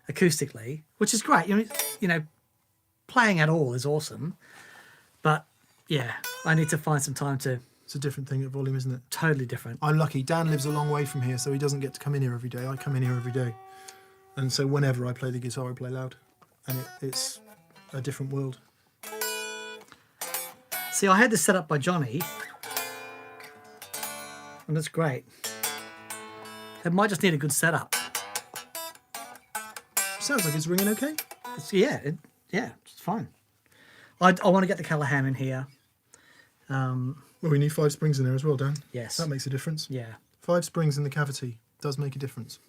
Speaker 1: acoustically, which is great. Playing at all is awesome, but yeah, I need to find some time to.
Speaker 2: It's a different thing at volume, isn't it?
Speaker 1: Totally different.
Speaker 2: I'm lucky. Dan lives a long way from here, so he doesn't get to come in here every day. I come in here every day, and so whenever I play the guitar, I play loud, and it's a different world.
Speaker 1: See, I had this set up by Johnny, and that's great. It might just need a good setup.
Speaker 2: Sounds like it's ringing okay.
Speaker 1: It's fine. I want to get the Callahan in here.
Speaker 2: Well, we need 5 springs in there as well, Dan.
Speaker 1: Yes.
Speaker 2: That makes a difference.
Speaker 1: Yeah.
Speaker 2: 5 springs in the cavity does make a difference.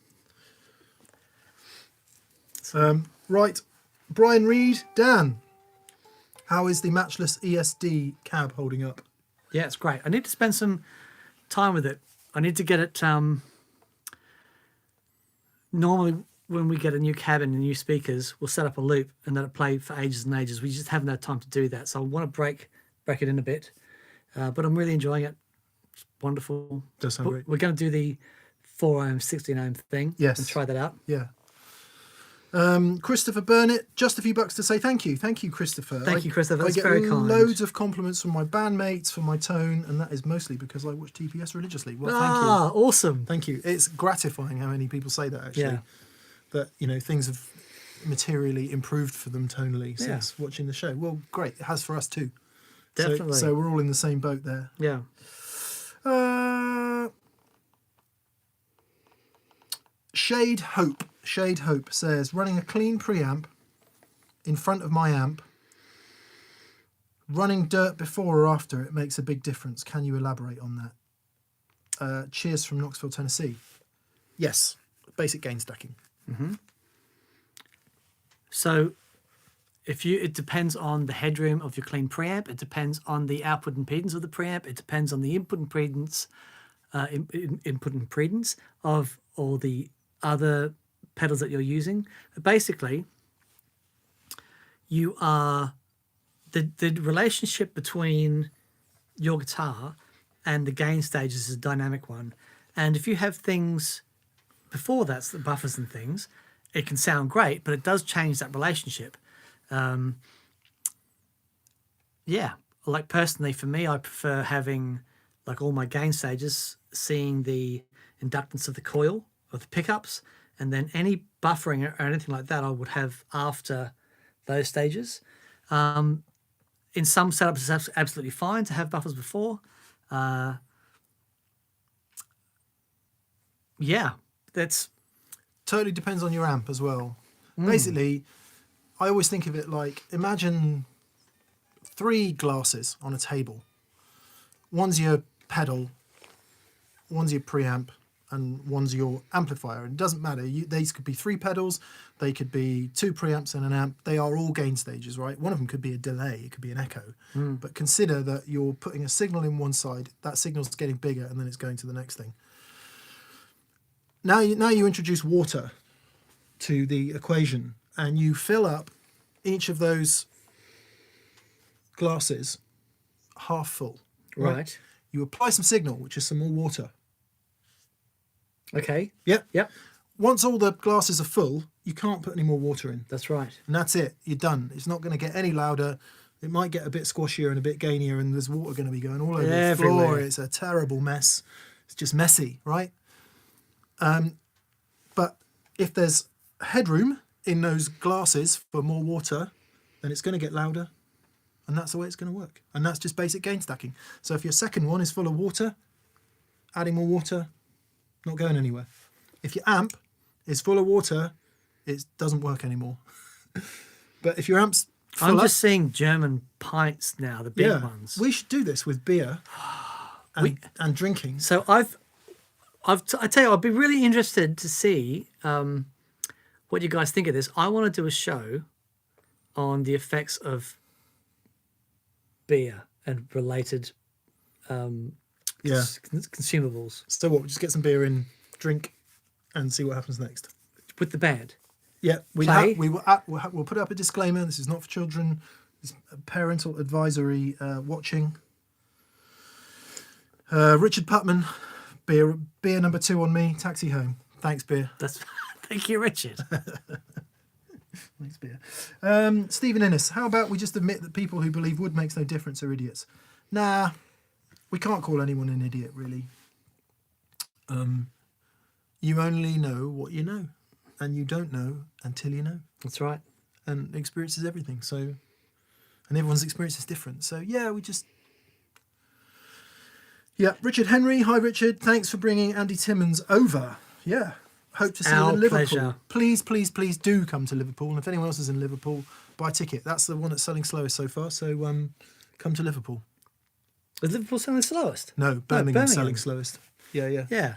Speaker 2: Right. Brian Reed, Dan. How is the matchless ESD cab holding up?
Speaker 1: Yeah, it's great. I need to spend some time with it. I need to get it... normally, when we get a new cab and new speakers, we'll set up a loop and let it play for ages and ages. We just haven't had time to do that. So I want to break it in a bit. But I'm really enjoying it. It's wonderful.
Speaker 2: Does sound great.
Speaker 1: We're going to do the 4 ohm, 16 ohm thing.
Speaker 2: Yes.
Speaker 1: And try that out.
Speaker 2: Yeah. Christopher Burnett, just a few bucks to say thank you. Thank you, Christopher.
Speaker 1: Thank you, Christopher. That's
Speaker 2: I get
Speaker 1: very kind.
Speaker 2: loads of compliments from my bandmates for my tone, and that is mostly because I watch TPS religiously. Well, thank you.
Speaker 1: Awesome.
Speaker 2: Thank you. It's gratifying how many people say that, actually.
Speaker 1: Yeah.
Speaker 2: that things have materially improved for them tonally since watching the show. Well, great, it has for us too.
Speaker 1: Definitely.
Speaker 2: So we're all in the same boat there.
Speaker 1: Yeah.
Speaker 2: Shade Hope says, running a clean preamp in front of my amp, running dirt before or after it makes a big difference. Can you elaborate on that? Cheers from Knoxville, Tennessee. Yes, basic gain stacking.
Speaker 1: So it depends on the headroom of your clean preamp. It depends on the output impedance of the preamp. It depends on the input impedance, of all the other pedals that you're using. But basically, you are the relationship between your guitar and the gain stages is a dynamic one. And if you have things before that's the buffers and things, it can sound great, but it does change that relationship. Like personally for me, I prefer having like all my gain stages, seeing the inductance of the coil of the pickups, and then any buffering or anything like that I would have after those stages. In some setups, it's absolutely fine to have buffers before. That's
Speaker 2: Totally depends on your amp as well. Basically, I always think of it like, imagine 3 glasses on a table. One's your pedal, one's your preamp, and one's your amplifier. It doesn't matter. These could be 3 pedals, they could be 2 preamps and an amp. They are all gain stages, right? One of them could be a delay, it could be an echo. But consider that you're putting a signal in one side, that signal's getting bigger, and then it's going to the next thing. Now you introduce water to the equation, and you fill up each of those glasses half full.
Speaker 1: right.
Speaker 2: You apply some signal, which is some more water.
Speaker 1: Okay.
Speaker 2: Yep.
Speaker 1: Yep.
Speaker 2: Once all the glasses are full, you can't put any more water in.
Speaker 1: That's right.
Speaker 2: And that's it. You're done. It's not going to get any louder. It might get a bit squashier and a bit gainier, and there's water going to be going all over the floor.
Speaker 1: Everywhere.
Speaker 2: It's a terrible mess. It's just messy, right? But if there's headroom in those glasses for more water, then it's going to get louder, and that's the way it's going to work. And that's just basic gain stacking. So if your second one is full of water, adding more water, not going anywhere. If your amp is full of water, it doesn't work anymore. But if your amp's full
Speaker 1: I'm
Speaker 2: up,
Speaker 1: just seeing German pints now, the big ones.
Speaker 2: we should do this with beer and drinking.
Speaker 1: So I tell you, I'd be really interested to see what you guys think of this. I want to do a show on the effects of beer and related consumables
Speaker 2: So what? We just get some beer in, drink, and see what happens next.
Speaker 1: with the band.
Speaker 2: Yeah,
Speaker 1: Play.
Speaker 2: we'll put up a disclaimer. This is not for children. It's parental advisory watching. Richard Putman, beer number 2 on me. Taxi home. Thanks, beer.
Speaker 1: That's thank you, Richard.
Speaker 2: Thanks, beer. Stephen Innes, how about we just admit that people who believe wood makes no difference are idiots? Nah, we can't call anyone an idiot, really. You only know what you know, and you don't know until you know.
Speaker 1: That's right.
Speaker 2: And experience is everything. So, and everyone's experience is different. So yeah, Richard Henry. Hi, Richard. Thanks for bringing Andy Timmons over. Yeah. Hope to see you in Liverpool.
Speaker 1: Pleasure.
Speaker 2: Please, please, please do come to Liverpool. And if anyone else is in Liverpool, buy a ticket. That's the one that's selling slowest so far. So come to Liverpool.
Speaker 1: Is Liverpool selling the slowest?
Speaker 2: No, Birmingham's
Speaker 1: Birmingham.
Speaker 2: selling slowest. Yeah.
Speaker 1: Yeah.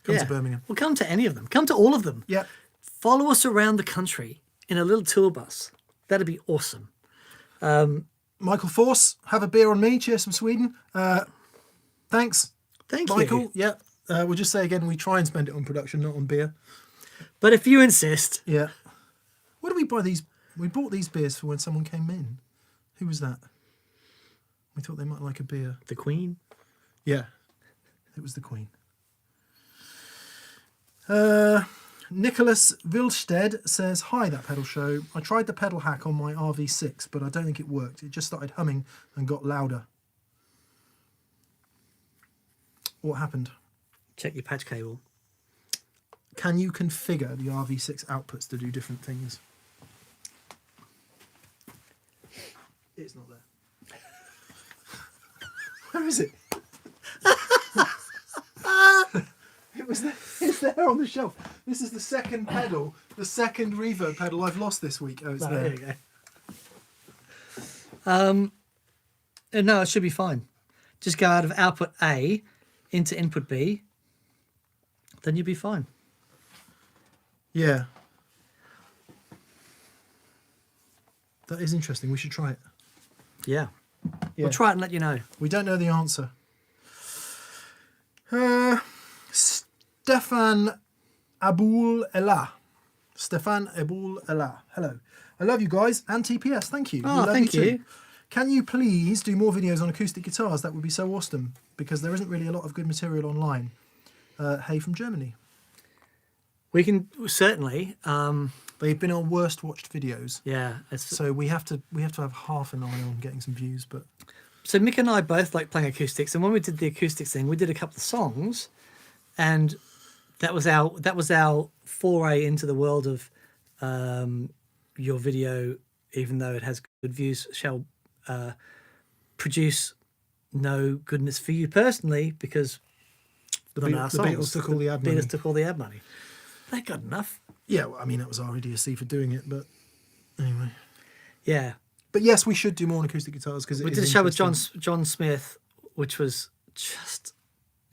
Speaker 2: Come to Birmingham.
Speaker 1: Well, come to any of them. Come to all of them.
Speaker 2: Yeah.
Speaker 1: Follow us around the country in a little tour bus. That'd be awesome.
Speaker 2: Michael Force, have a beer on me. Cheers from Sweden. Thanks.
Speaker 1: Thank
Speaker 2: Michael.
Speaker 1: you.
Speaker 2: Yeah. We'll just say again, we try and spend it on production, not on beer.
Speaker 1: But if you insist.
Speaker 2: Yeah. Where do we buy these? We bought these beers for when someone came in. Who was that? We thought they might like a beer.
Speaker 1: The Queen.
Speaker 2: Yeah. It was the Queen. Nicholas Vilsted says, hi, That Pedal Show. I tried the pedal hack on my RV6, but I don't think it worked. It just started humming and got louder. What happened?
Speaker 1: Check your patch cable.
Speaker 2: Can you configure the RV6 outputs to do different things? It's not there. Where is it? It was there. It's there on the shelf. This is the second pedal, the second reverb pedal I've lost this week. Oh, it's there.
Speaker 1: There you go. No, it should be fine. Just go out of output A into input B, then you'll be fine.
Speaker 2: Yeah. That is interesting. We should try it.
Speaker 1: Yeah. We'll try it and let you know.
Speaker 2: We don't know the answer. Stefan Aboul Elah. Stefan Aboul Elah. Hello. I love you guys and TPS. Thank you.
Speaker 1: Oh, thank you.
Speaker 2: Can you please do more videos on acoustic guitars? That would be so awesome because there isn't really a lot of good material online. Hey from Germany.
Speaker 1: We can certainly.
Speaker 2: They've been our worst watched videos.
Speaker 1: Yeah.
Speaker 2: So we have to have half an eye on getting some views. But
Speaker 1: so Mick and I both like playing acoustics, and when we did the acoustics thing, we did a couple of songs, and that was our foray into the world of your video. Even though it has good views, shall produce no goodness for you personally because
Speaker 2: the Beatles took all the ad money.
Speaker 1: Beatles took all the ad money. They got enough.
Speaker 2: Yeah, well, I mean, that was our idiocy for doing it, but anyway.
Speaker 1: Yeah.
Speaker 2: But yes, we should do more on acoustic guitars because
Speaker 1: we did a show with John Smith, which was just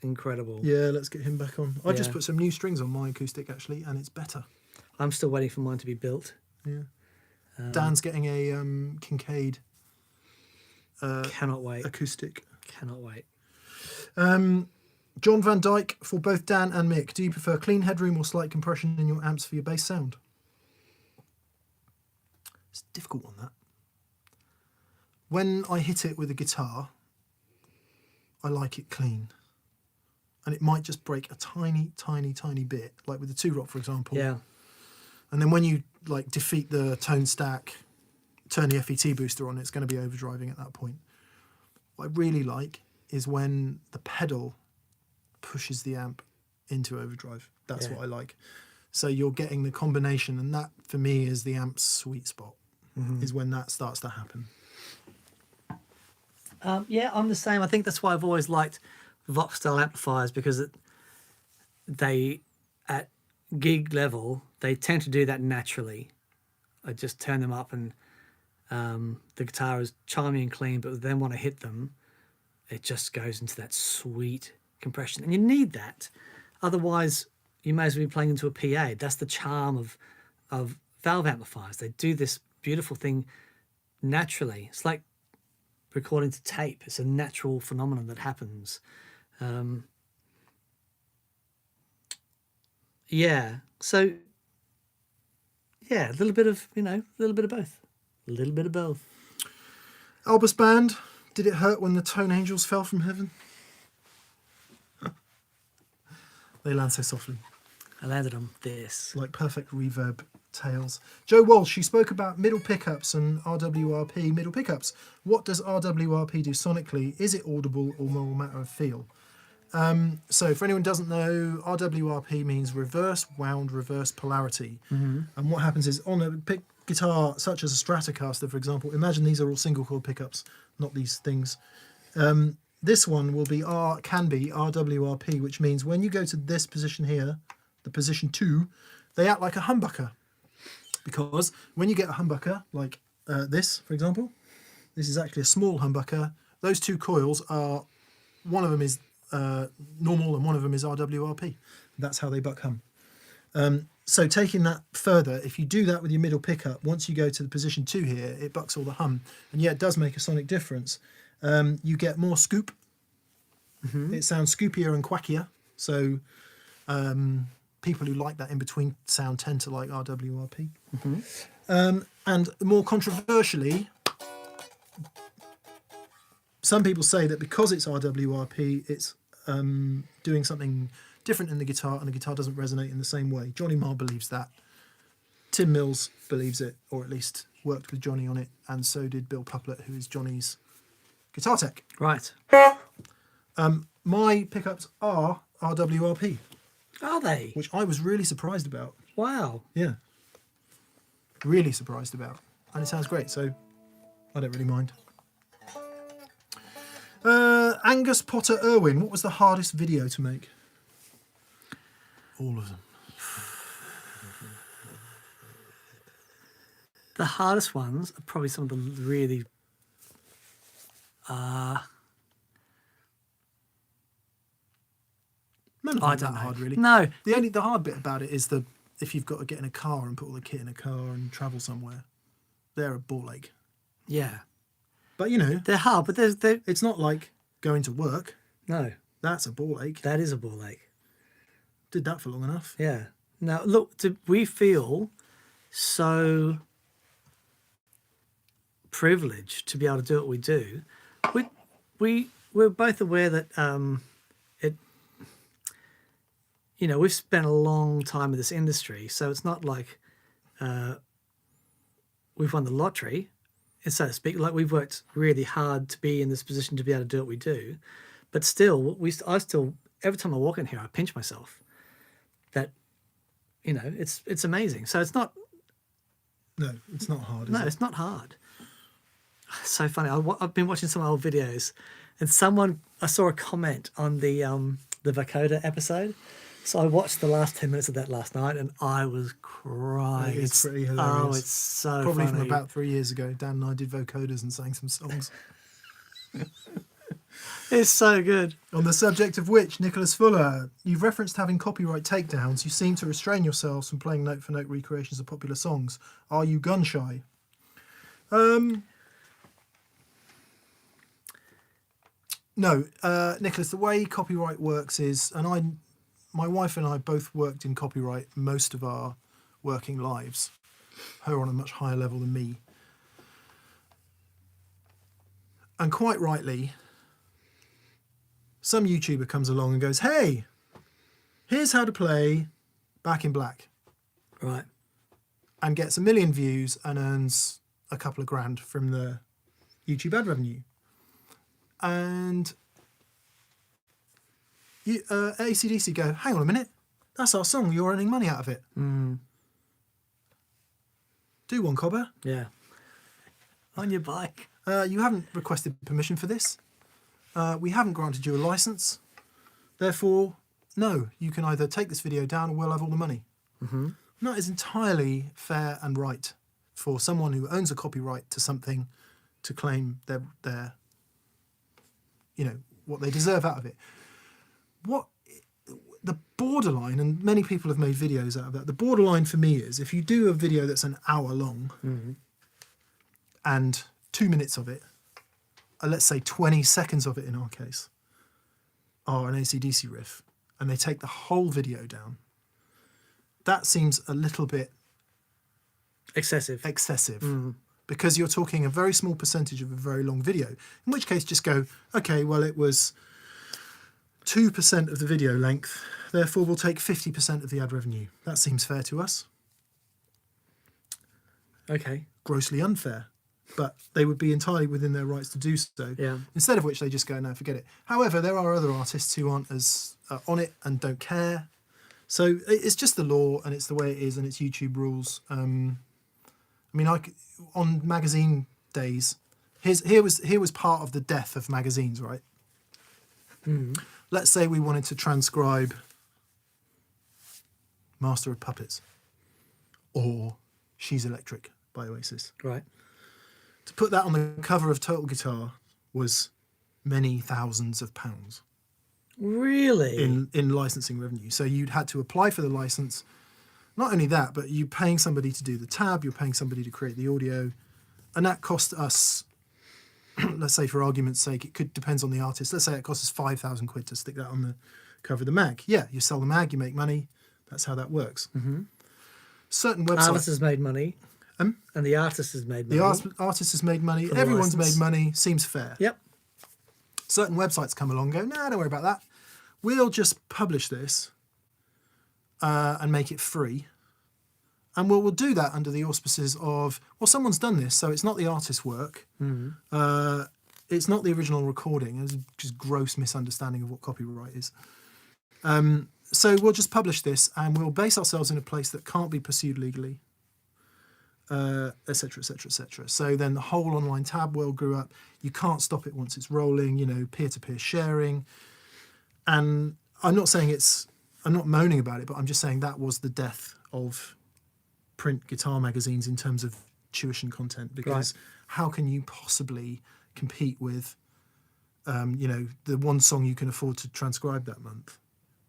Speaker 1: incredible.
Speaker 2: Yeah, let's get him back on. I just put some new strings on my acoustic actually, and it's better.
Speaker 1: I'm still waiting for mine to be built.
Speaker 2: Yeah. Dan's getting a Kincaid.
Speaker 1: Cannot wait.
Speaker 2: Acoustic.
Speaker 1: Cannot wait.
Speaker 2: John Van Dyke, for both Dan and Mick, do you prefer clean headroom or slight compression in your amps for your bass sound? It's a difficult one, that. When I hit it with a guitar, I like it clean. And it might just break a tiny, tiny, tiny bit, like with the 2-Rock, for example.
Speaker 1: Yeah.
Speaker 2: And then when you like defeat the tone stack, turn the FET booster on, it's going to be overdriving at that point. What I really like is when the pedal pushes the amp into overdrive. That's what I like. So you're getting the combination, and that for me is the amp's sweet spot, is when that starts to happen.
Speaker 1: Yeah, I'm the same. I think that's why I've always liked Vox style amplifiers, because they, at gig level, they tend to do that naturally. I just turn them up and the guitar is charming and clean, but then when I hit them, it just goes into that sweet compression. And you need that. Otherwise, you may as well be playing into a PA. That's the charm of valve amplifiers. They do this beautiful thing naturally. It's like recording to tape. It's a natural phenomenon that happens. Yeah. So, yeah, a little bit of, a little bit of both. A little bit of both.
Speaker 2: Albus Band, did it hurt when the Tone Angels fell from heaven? They land so softly.
Speaker 1: I landed on this.
Speaker 2: Like perfect reverb tails. Joe Walsh, you spoke about middle pickups and RWRP middle pickups. What does RWRP do sonically? Is it audible or more a matter of feel? So for anyone who doesn't know, RWRP means reverse wound reverse polarity. And what happens is on a guitar such as a Stratocaster, for example, imagine these are all single chord pickups, not these things. This one can be RWRP, which means when you go to this position here, the position 2, they act like a humbucker. Because when you get a humbucker, like this, for example, this is actually a small humbucker. Those two coils are, one of them is normal and one of them is RWRP. That's how they buck hum. So taking that further, if you do that with your middle pickup, once you go to the position 2 here, it bucks all the hum. And yeah, it does make a sonic difference. You get more scoop. It sounds scoopier and quackier. So people who like that in-between sound tend to like RWRP. And more controversially, some people say that because it's RWRP, it's doing something different in the guitar, and the guitar doesn't resonate in the same way. Johnny Marr believes that. Tim Mills believes it, or at least worked with Johnny on it, and so did Bill Puplett, who is Johnny's guitar tech.
Speaker 1: Right.
Speaker 2: My pickups are RWRP.
Speaker 1: Are they?
Speaker 2: which I was really surprised about.
Speaker 1: Wow.
Speaker 2: Yeah. Really surprised about. And it sounds great, so I don't really mind. Angus Potter Irwin, what was the hardest video to make? All of them.
Speaker 1: The hardest ones are probably some of the really
Speaker 2: None of them
Speaker 1: I
Speaker 2: are
Speaker 1: don't
Speaker 2: that
Speaker 1: know.
Speaker 2: hard, really.
Speaker 1: No.
Speaker 2: The hard bit about it is if you've got to get in a car and put all the kit in a car and travel somewhere, they're a ball ache.
Speaker 1: Yeah.
Speaker 2: But you know,
Speaker 1: They're hard, but they're
Speaker 2: it's not like going to work.
Speaker 1: no.
Speaker 2: That's a ball ache.
Speaker 1: That is a ball ache.
Speaker 2: Did that for long enough.
Speaker 1: Yeah. Now look, we feel so privileged to be able to do what we do. We're both aware that we've spent a long time in this industry, so it's not like we've won the lottery, so to speak. Like, we've worked really hard to be in this position to be able to do what we do, but still, I still every time I walk in here, I pinch myself. That it's amazing. So it's not.
Speaker 2: No, it's not hard.
Speaker 1: No, it's not hard. So funny. I've been watching some old videos, and I saw a comment on the Vocoder episode. So I watched the last 10 minutes of that last night, and I was crying.
Speaker 2: It's pretty hilarious.
Speaker 1: Oh, it's so
Speaker 2: Probably
Speaker 1: funny.
Speaker 2: from about 3 years ago. Dan and I did vocoders and sang some songs.
Speaker 1: It's so good.
Speaker 2: On the subject of which, Nicholas Fuller, you've referenced having copyright takedowns. You seem to restrain yourselves from playing note-for-note recreations of popular songs. Are you gun shy? No, Nicholas, the way copyright works is, and my wife and I both worked in copyright most of our working lives. Her on a much higher level than me. And quite rightly, some YouTuber comes along and goes, hey, here's how to play Back in Black.
Speaker 1: Right.
Speaker 2: And gets 1 million views and earns a couple of grand from the YouTube ad revenue. And AC/DC go, hang on a minute, that's our song, you're earning money out of it. Do one, cobber.
Speaker 1: Yeah. On your bike.
Speaker 2: You haven't requested permission for this. We haven't granted you a license. Therefore, no, you can either take this video down or we'll have all the money.
Speaker 1: Mm-hmm.
Speaker 2: And that is entirely fair and right for someone who owns a copyright to something to claim their what they deserve out of it. What the borderline, and many people have made videos out of that, the borderline for me is if you do a video that's an hour long and 2 minutes of it, let's say 20 seconds of it in our case, are an AC/DC riff, and they take the whole video down, that seems a little bit
Speaker 1: Excessive.
Speaker 2: Because you're talking a very small percentage of a very long video, in which case just go, okay, well, it was 2% of the video length, therefore we'll take 50% of the ad revenue. That seems fair to us.
Speaker 1: Okay.
Speaker 2: Grossly unfair, but they would be entirely within their rights to do so.
Speaker 1: Yeah.
Speaker 2: Instead of which they just go, no, forget it. However, there are other artists who aren't as on it and don't care. So it's just the law, and it's the way it is, and it's YouTube rules. On magazine days, here was part of the death of magazines, right? Let's say we wanted to transcribe Master of Puppets or She's Electric by Oasis.
Speaker 1: Right.
Speaker 2: To put that on the cover of Total Guitar was many thousands of pounds.
Speaker 1: Really?
Speaker 2: In licensing revenue. So you'd had to apply for the license. Not only that, but you're paying somebody to do the tab, you're paying somebody to create the audio, and that cost us, let's say for argument's sake, depends on the artist, let's say it costs us 5,000 quid to stick that on the cover of the mag. Yeah, you sell the mag, you make money, that's how that works. Certain websites...
Speaker 1: Artist has made money, and the artist has made money.
Speaker 2: The artist has made money,
Speaker 1: the
Speaker 2: everyone's
Speaker 1: license.
Speaker 2: made money, seems fair.
Speaker 1: Yep.
Speaker 2: Certain websites come along and go, nah, don't worry about that. We'll just publish this and make it free. And we'll do that under the auspices of, well, someone's done this, so it's not the artist's work. It's not the original recording. It's just gross misunderstanding of what copyright is. And So we'll just publish this, and we'll base ourselves in a place that can't be pursued legally, etc., etc., etc. So then the whole online tab world grew up. You can't stop it once it's rolling. You know, peer-to-peer sharing. And I'm not moaning about it, but I'm just saying that was the death of print guitar magazines in terms of tuition content, because how can you possibly compete with, the one song you can afford to transcribe that month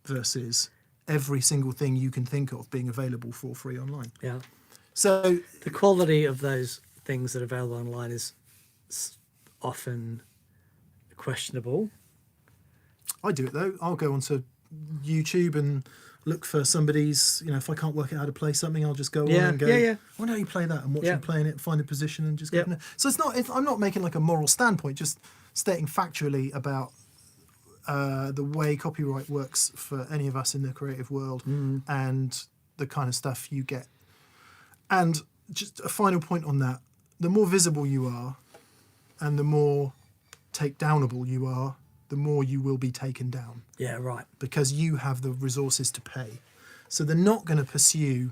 Speaker 2: versus every single thing you can think of being available for free online?
Speaker 1: Yeah.
Speaker 2: So
Speaker 1: The quality of those things that are available online is often questionable.
Speaker 2: I do it though. I'll go onto YouTube and look for somebody's, if I can't work out how to play something, I'll just go on and go, I wonder how you play that, and watch them playing it, find the position and just go from there. So I'm not making like a moral standpoint, just stating factually about the way copyright works for any of us in the creative world and the kind of stuff you get. And just a final point on that, the more visible you are and the more takedownable you are, the more you will be taken down.
Speaker 1: Yeah, right.
Speaker 2: Because you have the resources to pay. So they're not going to pursue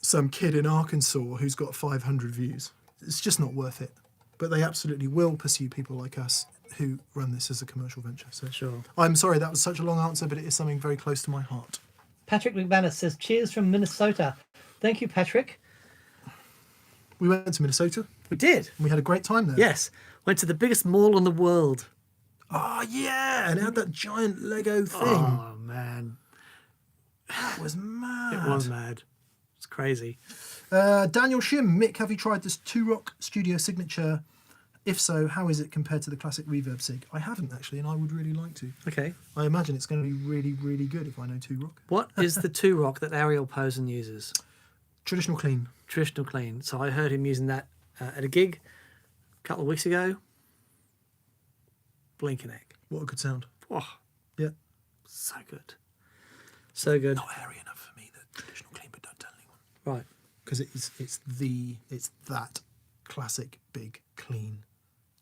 Speaker 2: some kid in Arkansas who's got 500 views. It's just not worth it. But they absolutely will pursue people like us who run this as a commercial venture. So
Speaker 1: Sure.
Speaker 2: I'm sorry that was such a long answer, but it is something very close to my heart.
Speaker 1: Patrick McManus says, cheers from Minnesota. Thank you, Patrick.
Speaker 2: We went to Minnesota.
Speaker 1: We did.
Speaker 2: We had a great time there.
Speaker 1: Yes. Went to the biggest mall in the world.
Speaker 2: Oh, yeah. And it had that giant Lego thing.
Speaker 1: Oh, man.
Speaker 2: That was mad.
Speaker 1: It was mad. It's crazy.
Speaker 2: Daniel Shim, Mick, have you tried this 2-Rock Studio Signature? If so, how is it compared to the classic Reverb Sig? I haven't actually, and I would really like to.
Speaker 1: Okay.
Speaker 2: I imagine it's going to be really, really good if I know 2-Rock.
Speaker 1: What is the 2-Rock that Ariel Posen uses?
Speaker 2: Traditional clean.
Speaker 1: Traditional clean. So I heard him using that at a gig a couple of weeks ago. Blinking egg.
Speaker 2: What a good sound.
Speaker 1: Oh,
Speaker 2: Yeah.
Speaker 1: so good. So good.
Speaker 2: Not hairy enough for me, the traditional clean, but don't tell anyone.
Speaker 1: Right.
Speaker 2: Because it's that classic, big, clean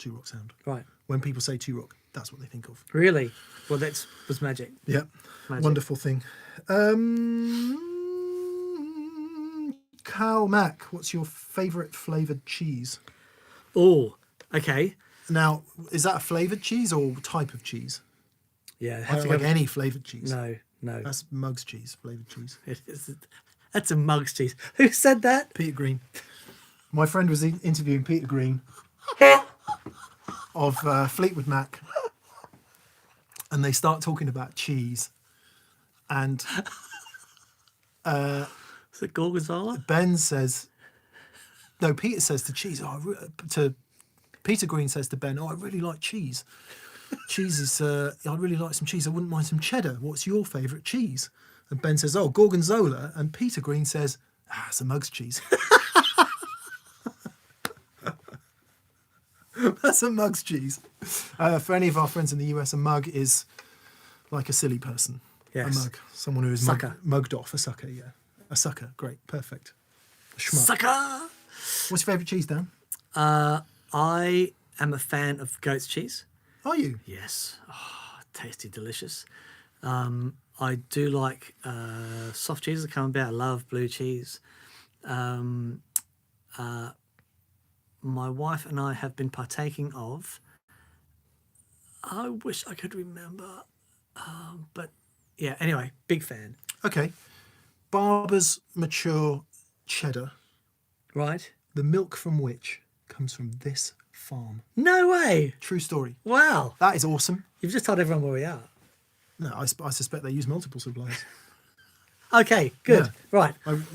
Speaker 2: 2-Rock sound.
Speaker 1: Right.
Speaker 2: When people say 2-Rock, that's what they think of.
Speaker 1: Really? Well, that was magic.
Speaker 2: Yeah.
Speaker 1: Magic.
Speaker 2: Wonderful thing. Carl Mack, what's your favourite flavoured cheese?
Speaker 1: Oh, okay.
Speaker 2: Now, is that a flavoured cheese or type of cheese?
Speaker 1: Yeah.
Speaker 2: I don't like any flavoured cheese.
Speaker 1: No.
Speaker 2: That's Mugs cheese, flavoured cheese.
Speaker 1: It is. That's a Mugs cheese. Who said that?
Speaker 2: Peter Green. My friend was interviewing Peter Green of Fleetwood Mac, and they start talking about cheese, and
Speaker 1: Is it Gorgonzola?
Speaker 2: Ben says, no, Peter says to cheese, Peter Green says to Ben, I really like cheese. Cheese is, I really like some cheese. I wouldn't mind some cheddar. What's your favourite cheese? And Ben says, Gorgonzola. And Peter Green says, it's a Mugs cheese. That's a Mugs cheese. For any of our friends in the US, a mug is like a silly person.
Speaker 1: Yes.
Speaker 2: A mug. Someone who is
Speaker 1: Sucker.
Speaker 2: mugged off. A sucker, yeah. A sucker. Great. Perfect. A schmuck.
Speaker 1: Sucker!
Speaker 2: What's your favourite cheese, Dan?
Speaker 1: I am a fan of goat's cheese.
Speaker 2: Are you?
Speaker 1: Yes. Oh, tasty, delicious. I do like soft cheeses that come about. I love blue cheese. My wife and I have been partaking of, I wish I could remember, but yeah, anyway, big fan.
Speaker 2: Okay. Barber's mature cheddar,
Speaker 1: Right?
Speaker 2: the milk from which comes from this farm.
Speaker 1: No way!
Speaker 2: True story.
Speaker 1: Wow!
Speaker 2: That is awesome.
Speaker 1: You've just told everyone where we are.
Speaker 2: No, I suspect they use multiple suppliers.
Speaker 1: Okay, good.
Speaker 2: Yeah.
Speaker 1: Right.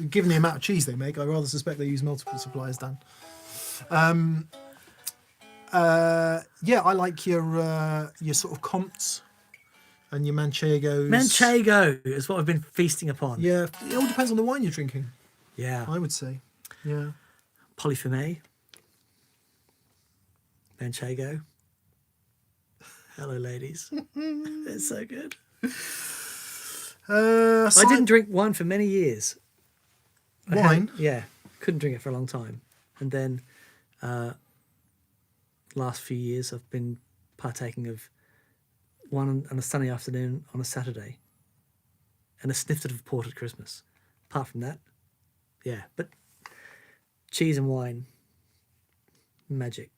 Speaker 2: Given the amount of cheese they make, I rather suspect they use multiple suppliers, Dan. Yeah, I like your sort of Comptes and your Manchegos.
Speaker 1: Manchego is what I've been feasting upon.
Speaker 2: Yeah, it all depends on the wine you're drinking,
Speaker 1: Yeah.
Speaker 2: I would say. Yeah.
Speaker 1: Polyfumet. Manchego. Hello, ladies. It's so good. I didn't drink wine for many years.
Speaker 2: Wine?
Speaker 1: Yeah. Couldn't drink it for a long time. And then last few years I've been partaking of one on a sunny afternoon on a Saturday. and a snifter of port at Christmas. Apart from that, yeah. But cheese and wine, magic.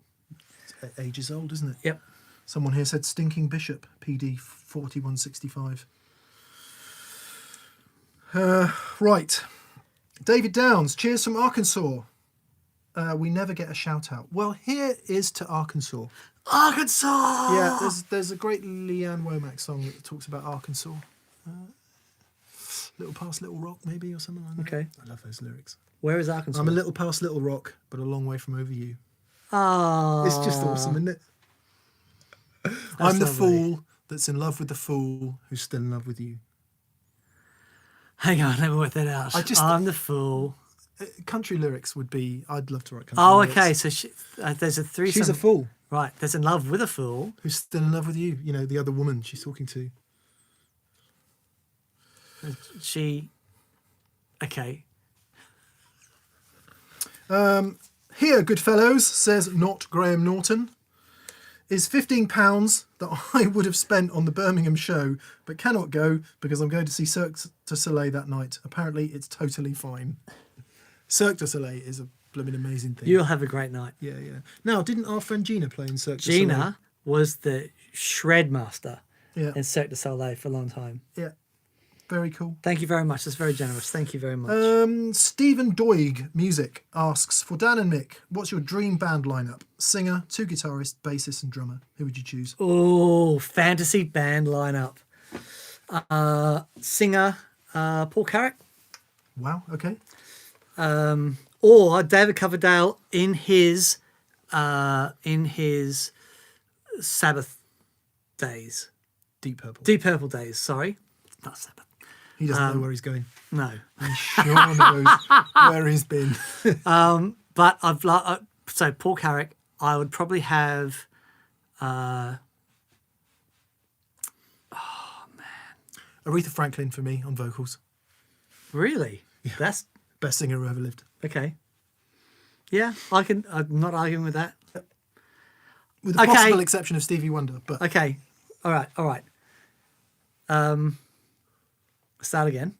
Speaker 2: It's ages old, isn't it?
Speaker 1: Yep.
Speaker 2: Someone here said Stinking Bishop, PD 4165. Right. David Downs, cheers from Arkansas. We never get a shout out. Well, here is to Arkansas.
Speaker 1: Arkansas!
Speaker 2: Yeah, there's a great Leanne Womack song that talks about Arkansas. Little past Little Rock, maybe, or something like that.
Speaker 1: Okay.
Speaker 2: I love those lyrics.
Speaker 1: Where is Arkansas?
Speaker 2: I'm a little past Little Rock, but a long way from over you.
Speaker 1: Oh.
Speaker 2: It's just awesome, isn't it? I'm the fool that's in love with the fool who's still in love with you.
Speaker 1: Hang on, let me work that out. I'm the fool.
Speaker 2: Country lyrics would be, I'd love to write country
Speaker 1: Oh,
Speaker 2: lyrics.
Speaker 1: okay. So there's a threesome.
Speaker 2: She's a fool.
Speaker 1: Right. There's in love with a fool.
Speaker 2: Who's still in love with you. You know, the other woman she's talking to.
Speaker 1: Okay.
Speaker 2: Here, good fellows, says not Graham Norton, is £15 that I would have spent on the Birmingham show, but cannot go because I'm going to see Cirque du Soleil that night. Apparently, it's totally fine. Cirque du Soleil is a blooming amazing thing.
Speaker 1: You'll have a great night.
Speaker 2: Yeah. Now, didn't our friend Gina play in Cirque du Soleil?
Speaker 1: Gina was the shred master
Speaker 2: Yeah.
Speaker 1: in Cirque du Soleil for a long time.
Speaker 2: Yeah. Very cool.
Speaker 1: Thank you very much. That's very generous. Thank you very much.
Speaker 2: Stephen Doig Music asks, for Dan and Mick, what's your dream band lineup? Singer, 2 guitarists, bassist and drummer. Who would you choose?
Speaker 1: Oh, fantasy band lineup. Singer, Paul Carrick.
Speaker 2: Wow, okay.
Speaker 1: Or David Coverdale in his Sabbath days.
Speaker 2: Deep Purple.
Speaker 1: Deep Purple days, sorry. Not Sabbath.
Speaker 2: He doesn't know where he's going.
Speaker 1: No.
Speaker 2: He sure knows where he's been.
Speaker 1: But so Paul Carrick, I would probably have
Speaker 2: Aretha Franklin for me on vocals.
Speaker 1: really?
Speaker 2: Yeah.
Speaker 1: That's
Speaker 2: Best singer who ever lived.
Speaker 1: okay. Yeah, I'm not arguing with that.
Speaker 2: With the
Speaker 1: Okay.
Speaker 2: possible exception of Stevie Wonder. But
Speaker 1: Okay. All right. Start again.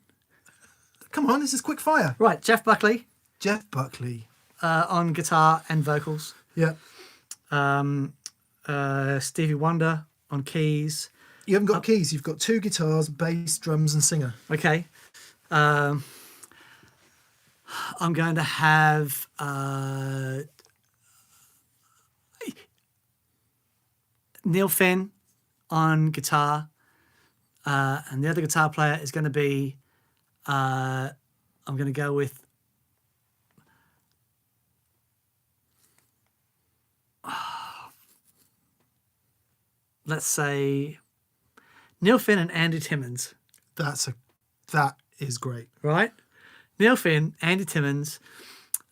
Speaker 2: come on, this is quick fire.
Speaker 1: Right, Jeff Buckley
Speaker 2: Jeff Buckley.
Speaker 1: on guitar and vocals.
Speaker 2: Yeah.
Speaker 1: Stevie Wonder on keys.
Speaker 2: You haven't got keys. You've got 2 guitars, bass, drums and singer.
Speaker 1: Okay. I'm going to have Neil Finn on guitar. And the other guitar player is going to be, I'm going to go with, let's say, Neil Finn and Andy Timmons.
Speaker 2: That is great.
Speaker 1: Right? Neil Finn, Andy Timmons,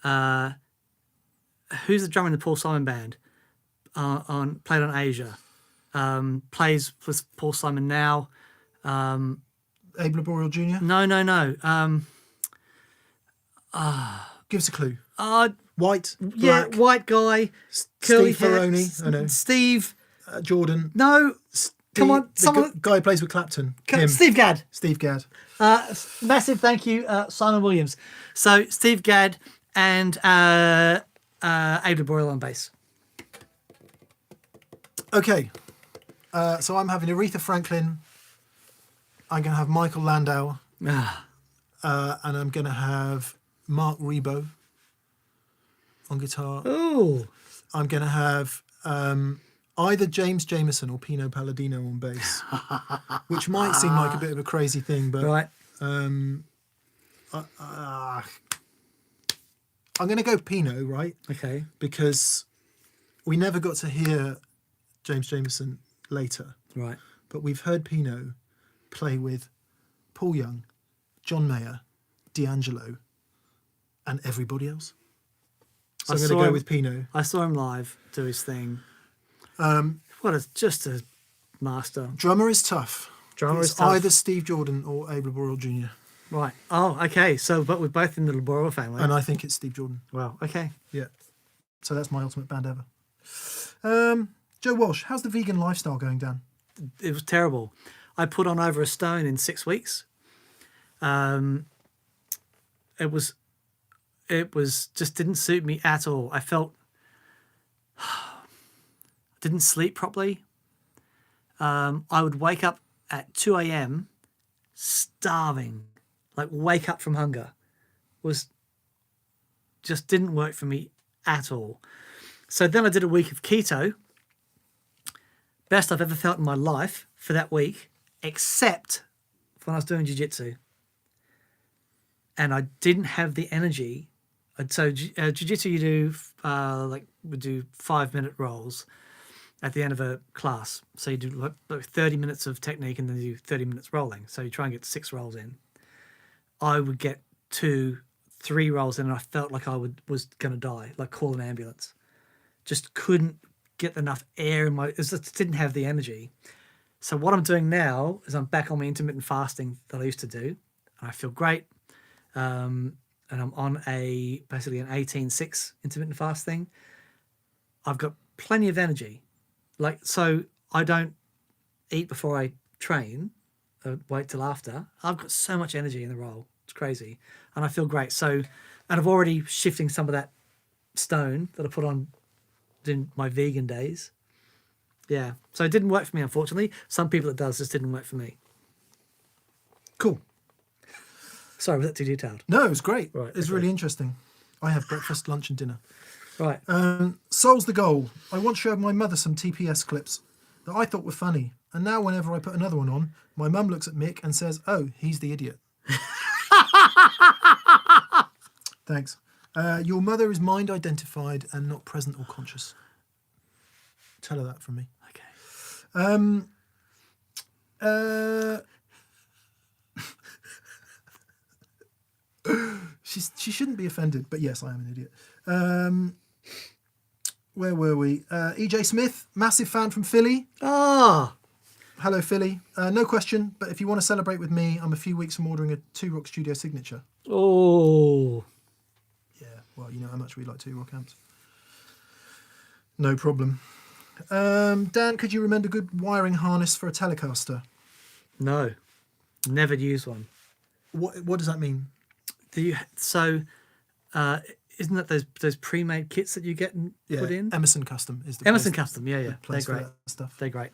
Speaker 1: who's the drummer in the Paul Simon band? Played on Asia. Plays with Paul Simon now.
Speaker 2: Abe Laboriel Jr.
Speaker 1: No.
Speaker 2: Give us a clue. White,
Speaker 1: Yeah,
Speaker 2: black,
Speaker 1: white guy, curly
Speaker 2: Steve
Speaker 1: hair.
Speaker 2: Ferroni. I know.
Speaker 1: Steve.
Speaker 2: Jordan.
Speaker 1: No, come on, someone.
Speaker 2: Guy who plays with Clapton. Him.
Speaker 1: Steve Gadd.
Speaker 2: Steve Gadd.
Speaker 1: Massive thank you, Simon Williams. So Steve Gadd and Abe Laboriel on bass.
Speaker 2: Okay. So I'm having Aretha Franklin. I'm going to have Michael Landau. And I'm going to have Mark Rebo on guitar.
Speaker 1: Ooh.
Speaker 2: I'm going to have either James Jamerson or Pino Palladino on bass, which might seem like a bit of a crazy thing, but
Speaker 1: Right.
Speaker 2: I'm going to go Pino, right?
Speaker 1: Okay.
Speaker 2: Because we never got to hear James Jamerson later,
Speaker 1: Right.
Speaker 2: but we've heard Pino play with Paul Young, John Mayer, D'Angelo, and everybody else. So I'm going to go with Pino.
Speaker 1: I saw him live do his thing. Just a master.
Speaker 2: Drummer is tough.
Speaker 1: Drummer
Speaker 2: It's
Speaker 1: is tough.
Speaker 2: either Steve Jordan or Abe Laboriel Jr.
Speaker 1: Right. Oh, okay. So, but we're both in the Laboriel family.
Speaker 2: And I think it's Steve Jordan.
Speaker 1: Wow. Okay.
Speaker 2: Yeah. So that's my ultimate band ever. Joe Walsh, how's the vegan lifestyle going, Dan?
Speaker 1: It was terrible. I put on over a stone in 6 weeks. It was just didn't suit me at all. I felt didn't sleep properly. I would wake up at 2 a.m. starving, like wake up from hunger. Was just didn't work for me at all. So then I did a week of keto. Best I've ever felt in my life for that week, except when I was doing jiu-jitsu. And I didn't have the energy. So jiu-jitsu, you do we do 5-minute rolls at the end of a class. So you do like 30 minutes of technique and then you do 30 minutes rolling. So you try and get 6 rolls in. I would get 2, 3 rolls in and I felt like I was going to die, like call an ambulance. Just couldn't get enough air in my, it just didn't have the energy. So what I'm doing now is I'm back on my intermittent fasting that I used to do. And I feel great. And I'm on basically an 18-6 intermittent fasting. I've got plenty of energy. So I don't eat before I train, wait till after. I've got so much energy in the roll. It's crazy. And I feel great. So, and I've already shifting some of that stone that I put on in my vegan days. Yeah. So it didn't work for me, unfortunately. Some people it does, just didn't work for me.
Speaker 2: Cool.
Speaker 1: Sorry, was that too detailed?
Speaker 2: No, it was great.
Speaker 1: Right,
Speaker 2: It's really interesting. I have breakfast, lunch and dinner.
Speaker 1: Right.
Speaker 2: Soul's the goal. I once showed my mother some TPS clips that I thought were funny. And now whenever I put another one on, my mum looks at Mick and says, "Oh, he's the idiot." Thanks. Your mother is mind identified and not present or conscious. Tell her that from me.
Speaker 1: Okay.
Speaker 2: She shouldn't be offended, but yes, I am an idiot. Where were we? EJ Smith, massive fan from Philly.
Speaker 1: Ah.
Speaker 2: Hello, Philly. No question, but if you want to celebrate with me, I'm a few weeks from ordering a 2-Rock Studio Signature.
Speaker 1: Oh.
Speaker 2: Yeah, well, you know how much we like 2-Rock amps. No problem. Dan, could you recommend a good wiring harness for a Telecaster?
Speaker 1: No. Never used one.
Speaker 2: What does that mean?
Speaker 1: Isn't that those pre-made kits that you get and put in?
Speaker 2: Emerson Custom is the
Speaker 1: Emerson
Speaker 2: place,
Speaker 1: Custom, yeah. They're
Speaker 2: place for
Speaker 1: great.
Speaker 2: that stuff.
Speaker 1: They're great.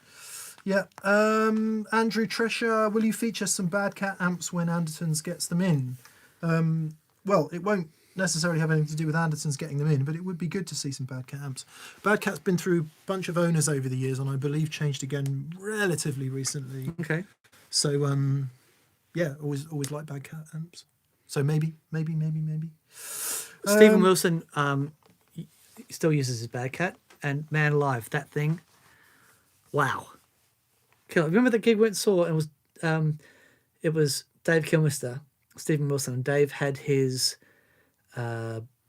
Speaker 2: Yeah. Andrew Tresher, will you feature some Bad Cat amps when Andertons gets them in? Well, it won't necessarily have anything to do with Andertons getting them in, but it would be good to see some Bad Cat amps. Bad Cat's been through a bunch of owners over the years, and I believe changed again relatively recently.
Speaker 1: Okay.
Speaker 2: So, yeah, always like Bad Cat amps. So maybe.
Speaker 1: Stephen Wilson he still uses his Bad Cat, and man alive, that thing, wow. Killer. Remember the gig we went and saw, and it was Dave Kilmister, Stephen Wilson, and Dave had his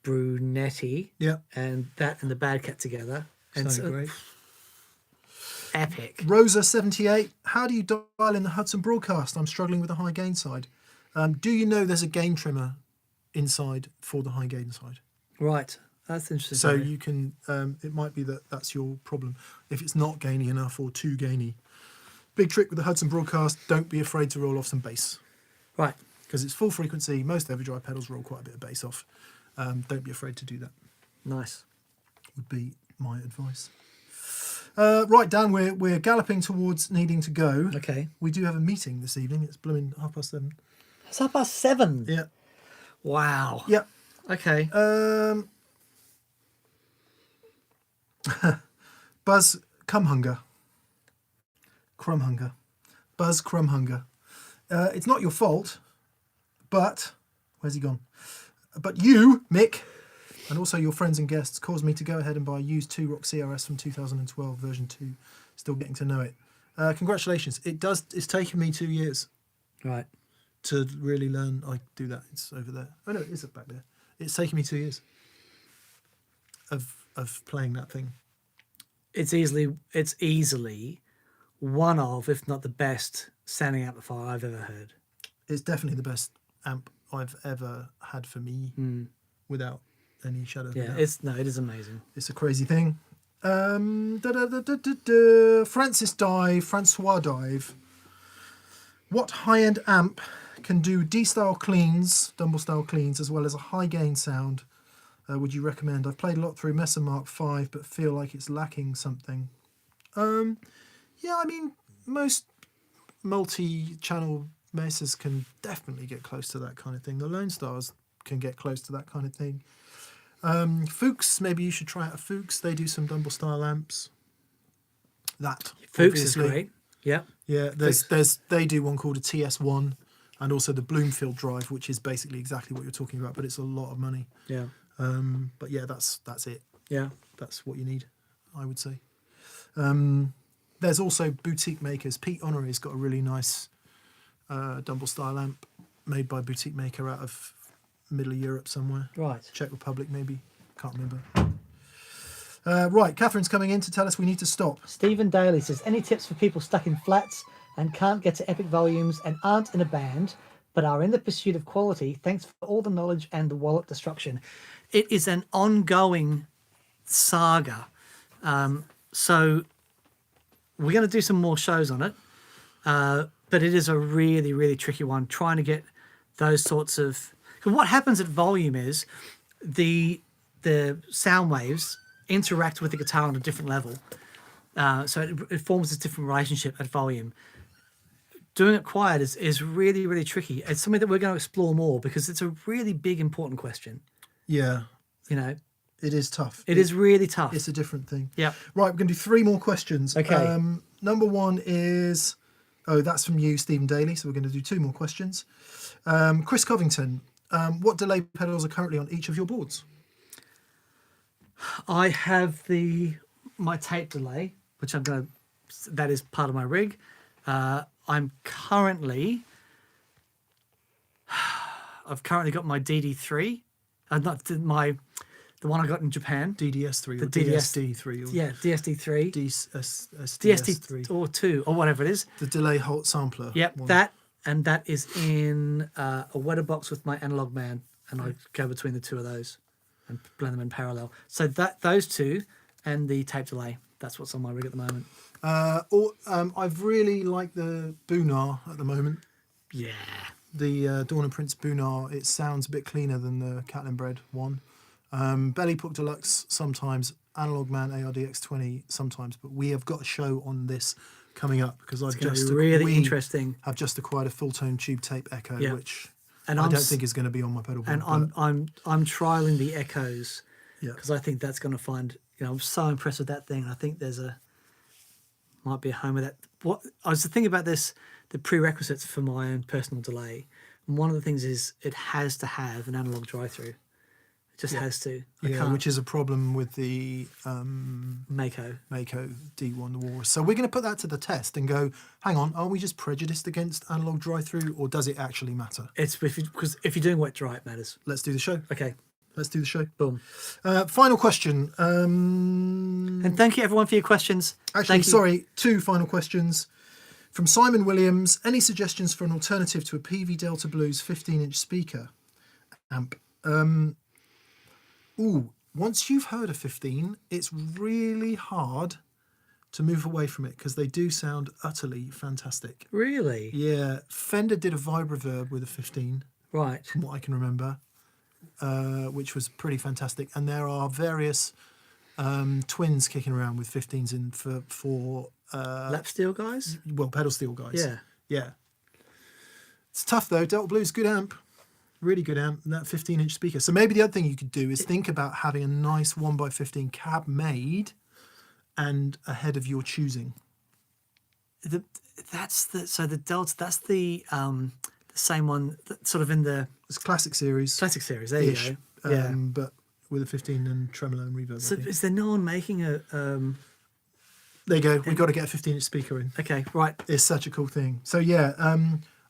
Speaker 1: Brunetti, and that and the Bad Cat together. And
Speaker 2: so great.
Speaker 1: Epic.
Speaker 2: Rosa78, how do you dial in the Hudson broadcast? I'm struggling with the high gain side. Do you know there's a gain trimmer inside for the high gain side?
Speaker 1: Right, that's interesting.
Speaker 2: So you can, it might be that's your problem. If it's not gainy enough or too gainy. Big trick with the Hudson broadcast, don't be afraid to roll off some bass.
Speaker 1: Right.
Speaker 2: Because it's full frequency. Most overdrive pedals roll quite a bit of bass off. Don't be afraid to do that.
Speaker 1: Nice.
Speaker 2: Would be my advice. Right, Dan, we're galloping towards needing to go.
Speaker 1: Okay.
Speaker 2: We do have a meeting this evening. It's blooming 7:30.
Speaker 1: It's 7:30.
Speaker 2: Yeah.
Speaker 1: Wow.
Speaker 2: Yep.
Speaker 1: Okay.
Speaker 2: Buzz Crumhunger. Buzz Crumhunger. It's not your fault, but where's he gone? But you, Mick, and also your friends and guests caused me to go ahead and buy a used 2-Rock CRS from 2012 version 2. Still getting to know it. Congratulations. It's taken me 2 years.
Speaker 1: Right.
Speaker 2: To really learn. I do that. It's over there. Oh no, it is back there. It's taken me 2 years of playing that thing.
Speaker 1: It's easily one of, if not the best, sounding amplifier I've ever heard.
Speaker 2: It's definitely the best amp I've ever had for me, without any shadow of a doubt.
Speaker 1: It is amazing.
Speaker 2: It's a crazy thing. Francois Dive. What high-end amp can do D-style cleans, Dumble style cleans, as well as a high gain sound. Would you recommend? I've played a lot through Messer Mark V, but feel like it's lacking something. Yeah, I mean, most multi-channel Messers can definitely get close to that kind of thing. The Lone Stars can get close to that kind of thing. Fuchs, maybe you should try out a Fuchs. They do some Dumble style amps. That
Speaker 1: Fuchs is
Speaker 2: obviously.
Speaker 1: great. Yeah.
Speaker 2: Yeah, they do one called a TS1, and also the Bloomfield Drive, which is basically exactly what you're talking about, but it's a lot of money.
Speaker 1: Yeah.
Speaker 2: But yeah, that's it.
Speaker 1: Yeah.
Speaker 2: That's what you need, I would say. There's also boutique makers. Pete Honore's got a really nice Dumble style amp made by a boutique maker out of middle of Europe somewhere.
Speaker 1: Right.
Speaker 2: Czech Republic maybe. Can't remember. Right, Catherine's coming in to tell us we need to stop.
Speaker 1: Stephen Daly says, any tips for people stuck in flats and can't get to epic volumes and aren't in a band but are in the pursuit of quality? Thanks for all the knowledge and the wallet destruction. It is an ongoing saga. So we're going to do some more shows on it. But it is a really, really tricky one, trying to get those sorts of... Because what happens at volume is the sound waves interact with the guitar on a different level. So it forms this different relationship at volume. Doing it quiet is really, really tricky. It's something that we're going to explore more because it's a really big, important question.
Speaker 2: Yeah.
Speaker 1: You know,
Speaker 2: it is tough.
Speaker 1: It is really tough.
Speaker 2: It's a different thing.
Speaker 1: Yeah.
Speaker 2: Right, we're going to do 3 more questions.
Speaker 1: Okay.
Speaker 2: Number 1 is... Oh, that's from you, Stephen Daly. So we're going to do 2 more questions. Chris Covington, what delay pedals are currently on each of your boards?
Speaker 1: I have my tape delay, which that is part of my rig. I've currently got my DD3, the one I got in Japan.
Speaker 2: DDS3 or
Speaker 1: The
Speaker 2: DSD3? Or
Speaker 1: Yeah, DSD3.
Speaker 2: DSD3.
Speaker 1: or 2 or whatever it is.
Speaker 2: The delay halt sampler.
Speaker 1: Yep,
Speaker 2: one.
Speaker 1: that is in a wetter box with my analog man, and I go between the 2 of those and blend them in parallel. So those 2 and the tape delay, that's what's on my rig at the moment.
Speaker 2: I've really liked the Boonar at the moment.
Speaker 1: Yeah.
Speaker 2: The Dawn and Prince Boonar, it sounds a bit cleaner than the Catlin Bread one. Belly Puck Deluxe sometimes, Analog Man ARDX20 sometimes, but we have got a show on this coming up because
Speaker 1: It's really interesting.
Speaker 2: Have just acquired a full tone tube tape Echo,
Speaker 1: Yeah.
Speaker 2: which
Speaker 1: And
Speaker 2: I don't think is going to be on my pedal board.
Speaker 1: And I'm trialing the Echoes
Speaker 2: Yeah.
Speaker 1: because I think that's going to find, I'm so impressed with that thing. I think might be a home with that. What I was thinking about this, the prerequisites for my own personal delay. And one of the things is it has to have an analog drive-through. It just has to.
Speaker 2: Which is a problem with the
Speaker 1: Mako
Speaker 2: D1, the Walrus. So we're going to put that to the test and go, hang on, are we just prejudiced against analog drive-through, or does it actually matter?
Speaker 1: It's because if you're doing wet dry, it matters.
Speaker 2: Let's do the show.
Speaker 1: Okay.
Speaker 2: Let's do the show.
Speaker 1: Boom.
Speaker 2: Final question.
Speaker 1: And thank you everyone for your questions.
Speaker 2: Actually, sorry, 2 final questions. From Simon Williams, any suggestions for an alternative to a PV Delta Blues 15-inch speaker amp? Once you've heard a 15, it's really hard to move away from it because they do sound utterly fantastic.
Speaker 1: Really?
Speaker 2: Yeah. Fender did a Vibreverb with a 15.
Speaker 1: Right.
Speaker 2: From what I can remember. Which was pretty fantastic, and there are various twins kicking around with 15s in for
Speaker 1: lap steel guys.
Speaker 2: Well, pedal steel guys.
Speaker 1: Yeah.
Speaker 2: It's tough though. Delta Blues, good amp, really good amp, and that 15-inch speaker. So maybe the other thing you could do is think about having a nice 1x15 cab made and a head of your choosing.
Speaker 1: The Delta. That's the same one, sort of in the
Speaker 2: It's Classic Series.
Speaker 1: Classic Series. There you go. Yeah.
Speaker 2: But with a 15 and tremolo and reverb.
Speaker 1: So is there no one making a?
Speaker 2: There you go. We've got to get a 15-inch speaker in.
Speaker 1: Okay, right.
Speaker 2: It's such a cool thing. So yeah,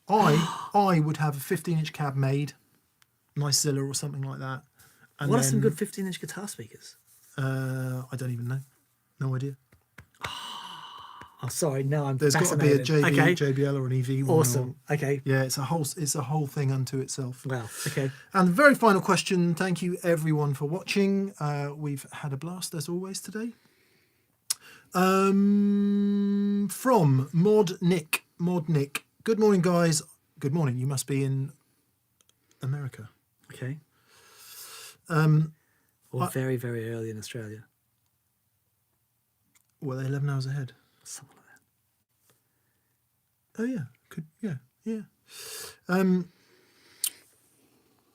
Speaker 2: I would have a 15-inch cab made, nice Zilla or something like that. And
Speaker 1: what are some good 15-inch guitar speakers?
Speaker 2: I don't even know. No idea.
Speaker 1: Oh, sorry. No, I'm
Speaker 2: There's got to be a
Speaker 1: fascinated.
Speaker 2: JBL or an EV one.
Speaker 1: Awesome. Okay.
Speaker 2: Yeah, it's a whole thing unto itself.
Speaker 1: Wow. Okay.
Speaker 2: And the very final question. Thank you everyone for watching. We've had a blast as always today. From Mod Nick. Good morning, guys. Good morning. You must be in America.
Speaker 1: Okay.
Speaker 2: Um,
Speaker 1: Or very, very early in Australia.
Speaker 2: well, they're 11 hours ahead.
Speaker 1: Something like that.
Speaker 2: Oh yeah, could yeah.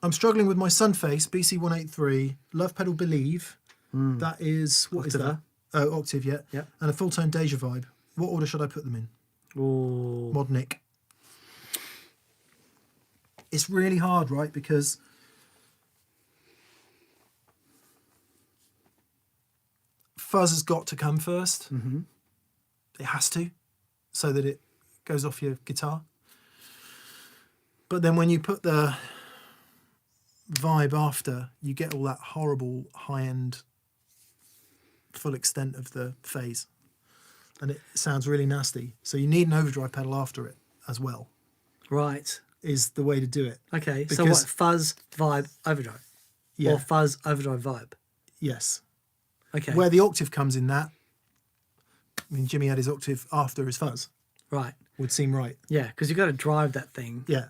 Speaker 2: I'm struggling with my Sunface BC183 Love Pedal Believe. That is what is
Speaker 1: Octava.
Speaker 2: that? Oh, Octave, yeah.
Speaker 1: Yep.
Speaker 2: And a full tone Deja Vibe. What order should I put them in?
Speaker 1: Ooh.
Speaker 2: Mod Nick. It's really hard, right? Because fuzz has got to come first.
Speaker 1: Mm-hmm.
Speaker 2: It has to, so that it goes off your guitar. But then when you put the vibe after, you get all that horrible high-end full extent of the phase. And it sounds really nasty. So you need an overdrive pedal after it as well,
Speaker 1: Right.
Speaker 2: is the way to do it.
Speaker 1: Okay. So
Speaker 2: Because-
Speaker 1: what? Fuzz, vibe, overdrive.
Speaker 2: Yeah.
Speaker 1: Or fuzz, overdrive, vibe.
Speaker 2: Yes.
Speaker 1: Okay.
Speaker 2: Where the octave comes in that, I mean, Jimmy had his octave after his fuzz.
Speaker 1: Right.
Speaker 2: Would seem right.
Speaker 1: Yeah, because you've got to drive that thing.
Speaker 2: Yeah.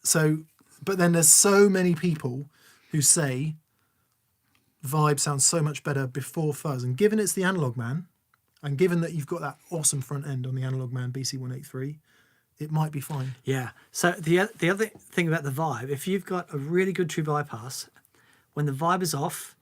Speaker 2: So, but then there's so many people who say vibe sounds so much better before fuzz. And given it's the Analog Man, and given that you've got that awesome front end on the Analog Man BC183, it might be fine.
Speaker 1: Yeah. So the other thing about the vibe, if you've got a really good true bypass, when the vibe is off,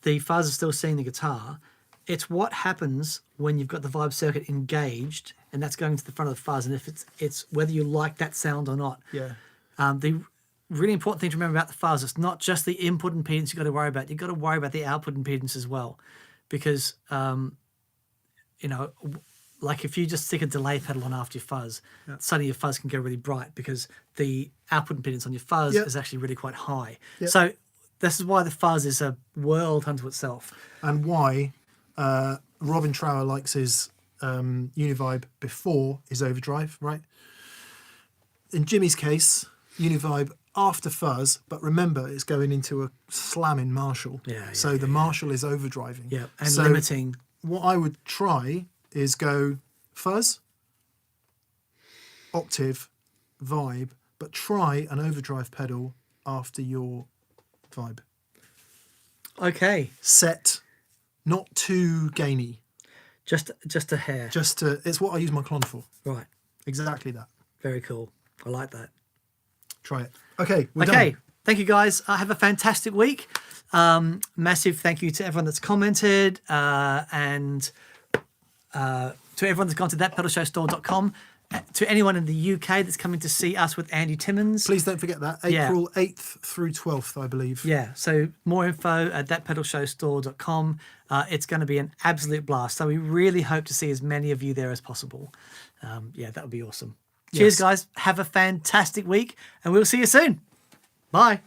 Speaker 1: the fuzz is still seeing the guitar. It's what happens when you've got the vibe circuit engaged, and that's going to the front of the fuzz. And if it's whether you like that sound or not.
Speaker 2: Yeah.
Speaker 1: The really important thing to remember about the fuzz, it's not just the input impedance you've got to worry about. You've got to worry about the output impedance as well, because you know, like if you just stick a delay pedal on after your fuzz, suddenly your fuzz can go really bright because the output impedance on your fuzz
Speaker 2: Yep.
Speaker 1: is actually really quite high.
Speaker 2: Yep.
Speaker 1: So this is why the fuzz is a world unto itself.
Speaker 2: And why Robin Trower likes his Univibe before his overdrive, right? In Jimmy's case, Univibe after fuzz, but remember it's going into a slamming Marshall.
Speaker 1: Yeah,
Speaker 2: so
Speaker 1: yeah,
Speaker 2: the Marshall is overdriving.
Speaker 1: Yeah, and
Speaker 2: So
Speaker 1: limiting.
Speaker 2: what I would try is go fuzz, octave, vibe, but try an overdrive pedal after your vibe.
Speaker 1: Okay,
Speaker 2: Set, not too gainy.
Speaker 1: just a hair.
Speaker 2: Just to, it's what I use my clon for.
Speaker 1: Right,
Speaker 2: Exactly that.
Speaker 1: very cool. I like that.
Speaker 2: Try it. Okay, we're
Speaker 1: Okay,
Speaker 2: done.
Speaker 1: thank you guys. Have a fantastic week. Massive thank you to everyone that's commented and to everyone that's gone to thatpedalshowstore.com. To anyone in the UK that's coming to see us with Andy Timmins.
Speaker 2: Please don't forget that.
Speaker 1: Yeah.
Speaker 2: April 8th through 12th, I believe.
Speaker 1: Yeah, so more info at thatpedalshowstore.com. It's going to be an absolute blast. So we really hope to see as many of you there as possible. Yeah, that would be awesome. Cheers,
Speaker 2: Yes.
Speaker 1: guys. Have a fantastic week, and we'll see you soon. Bye.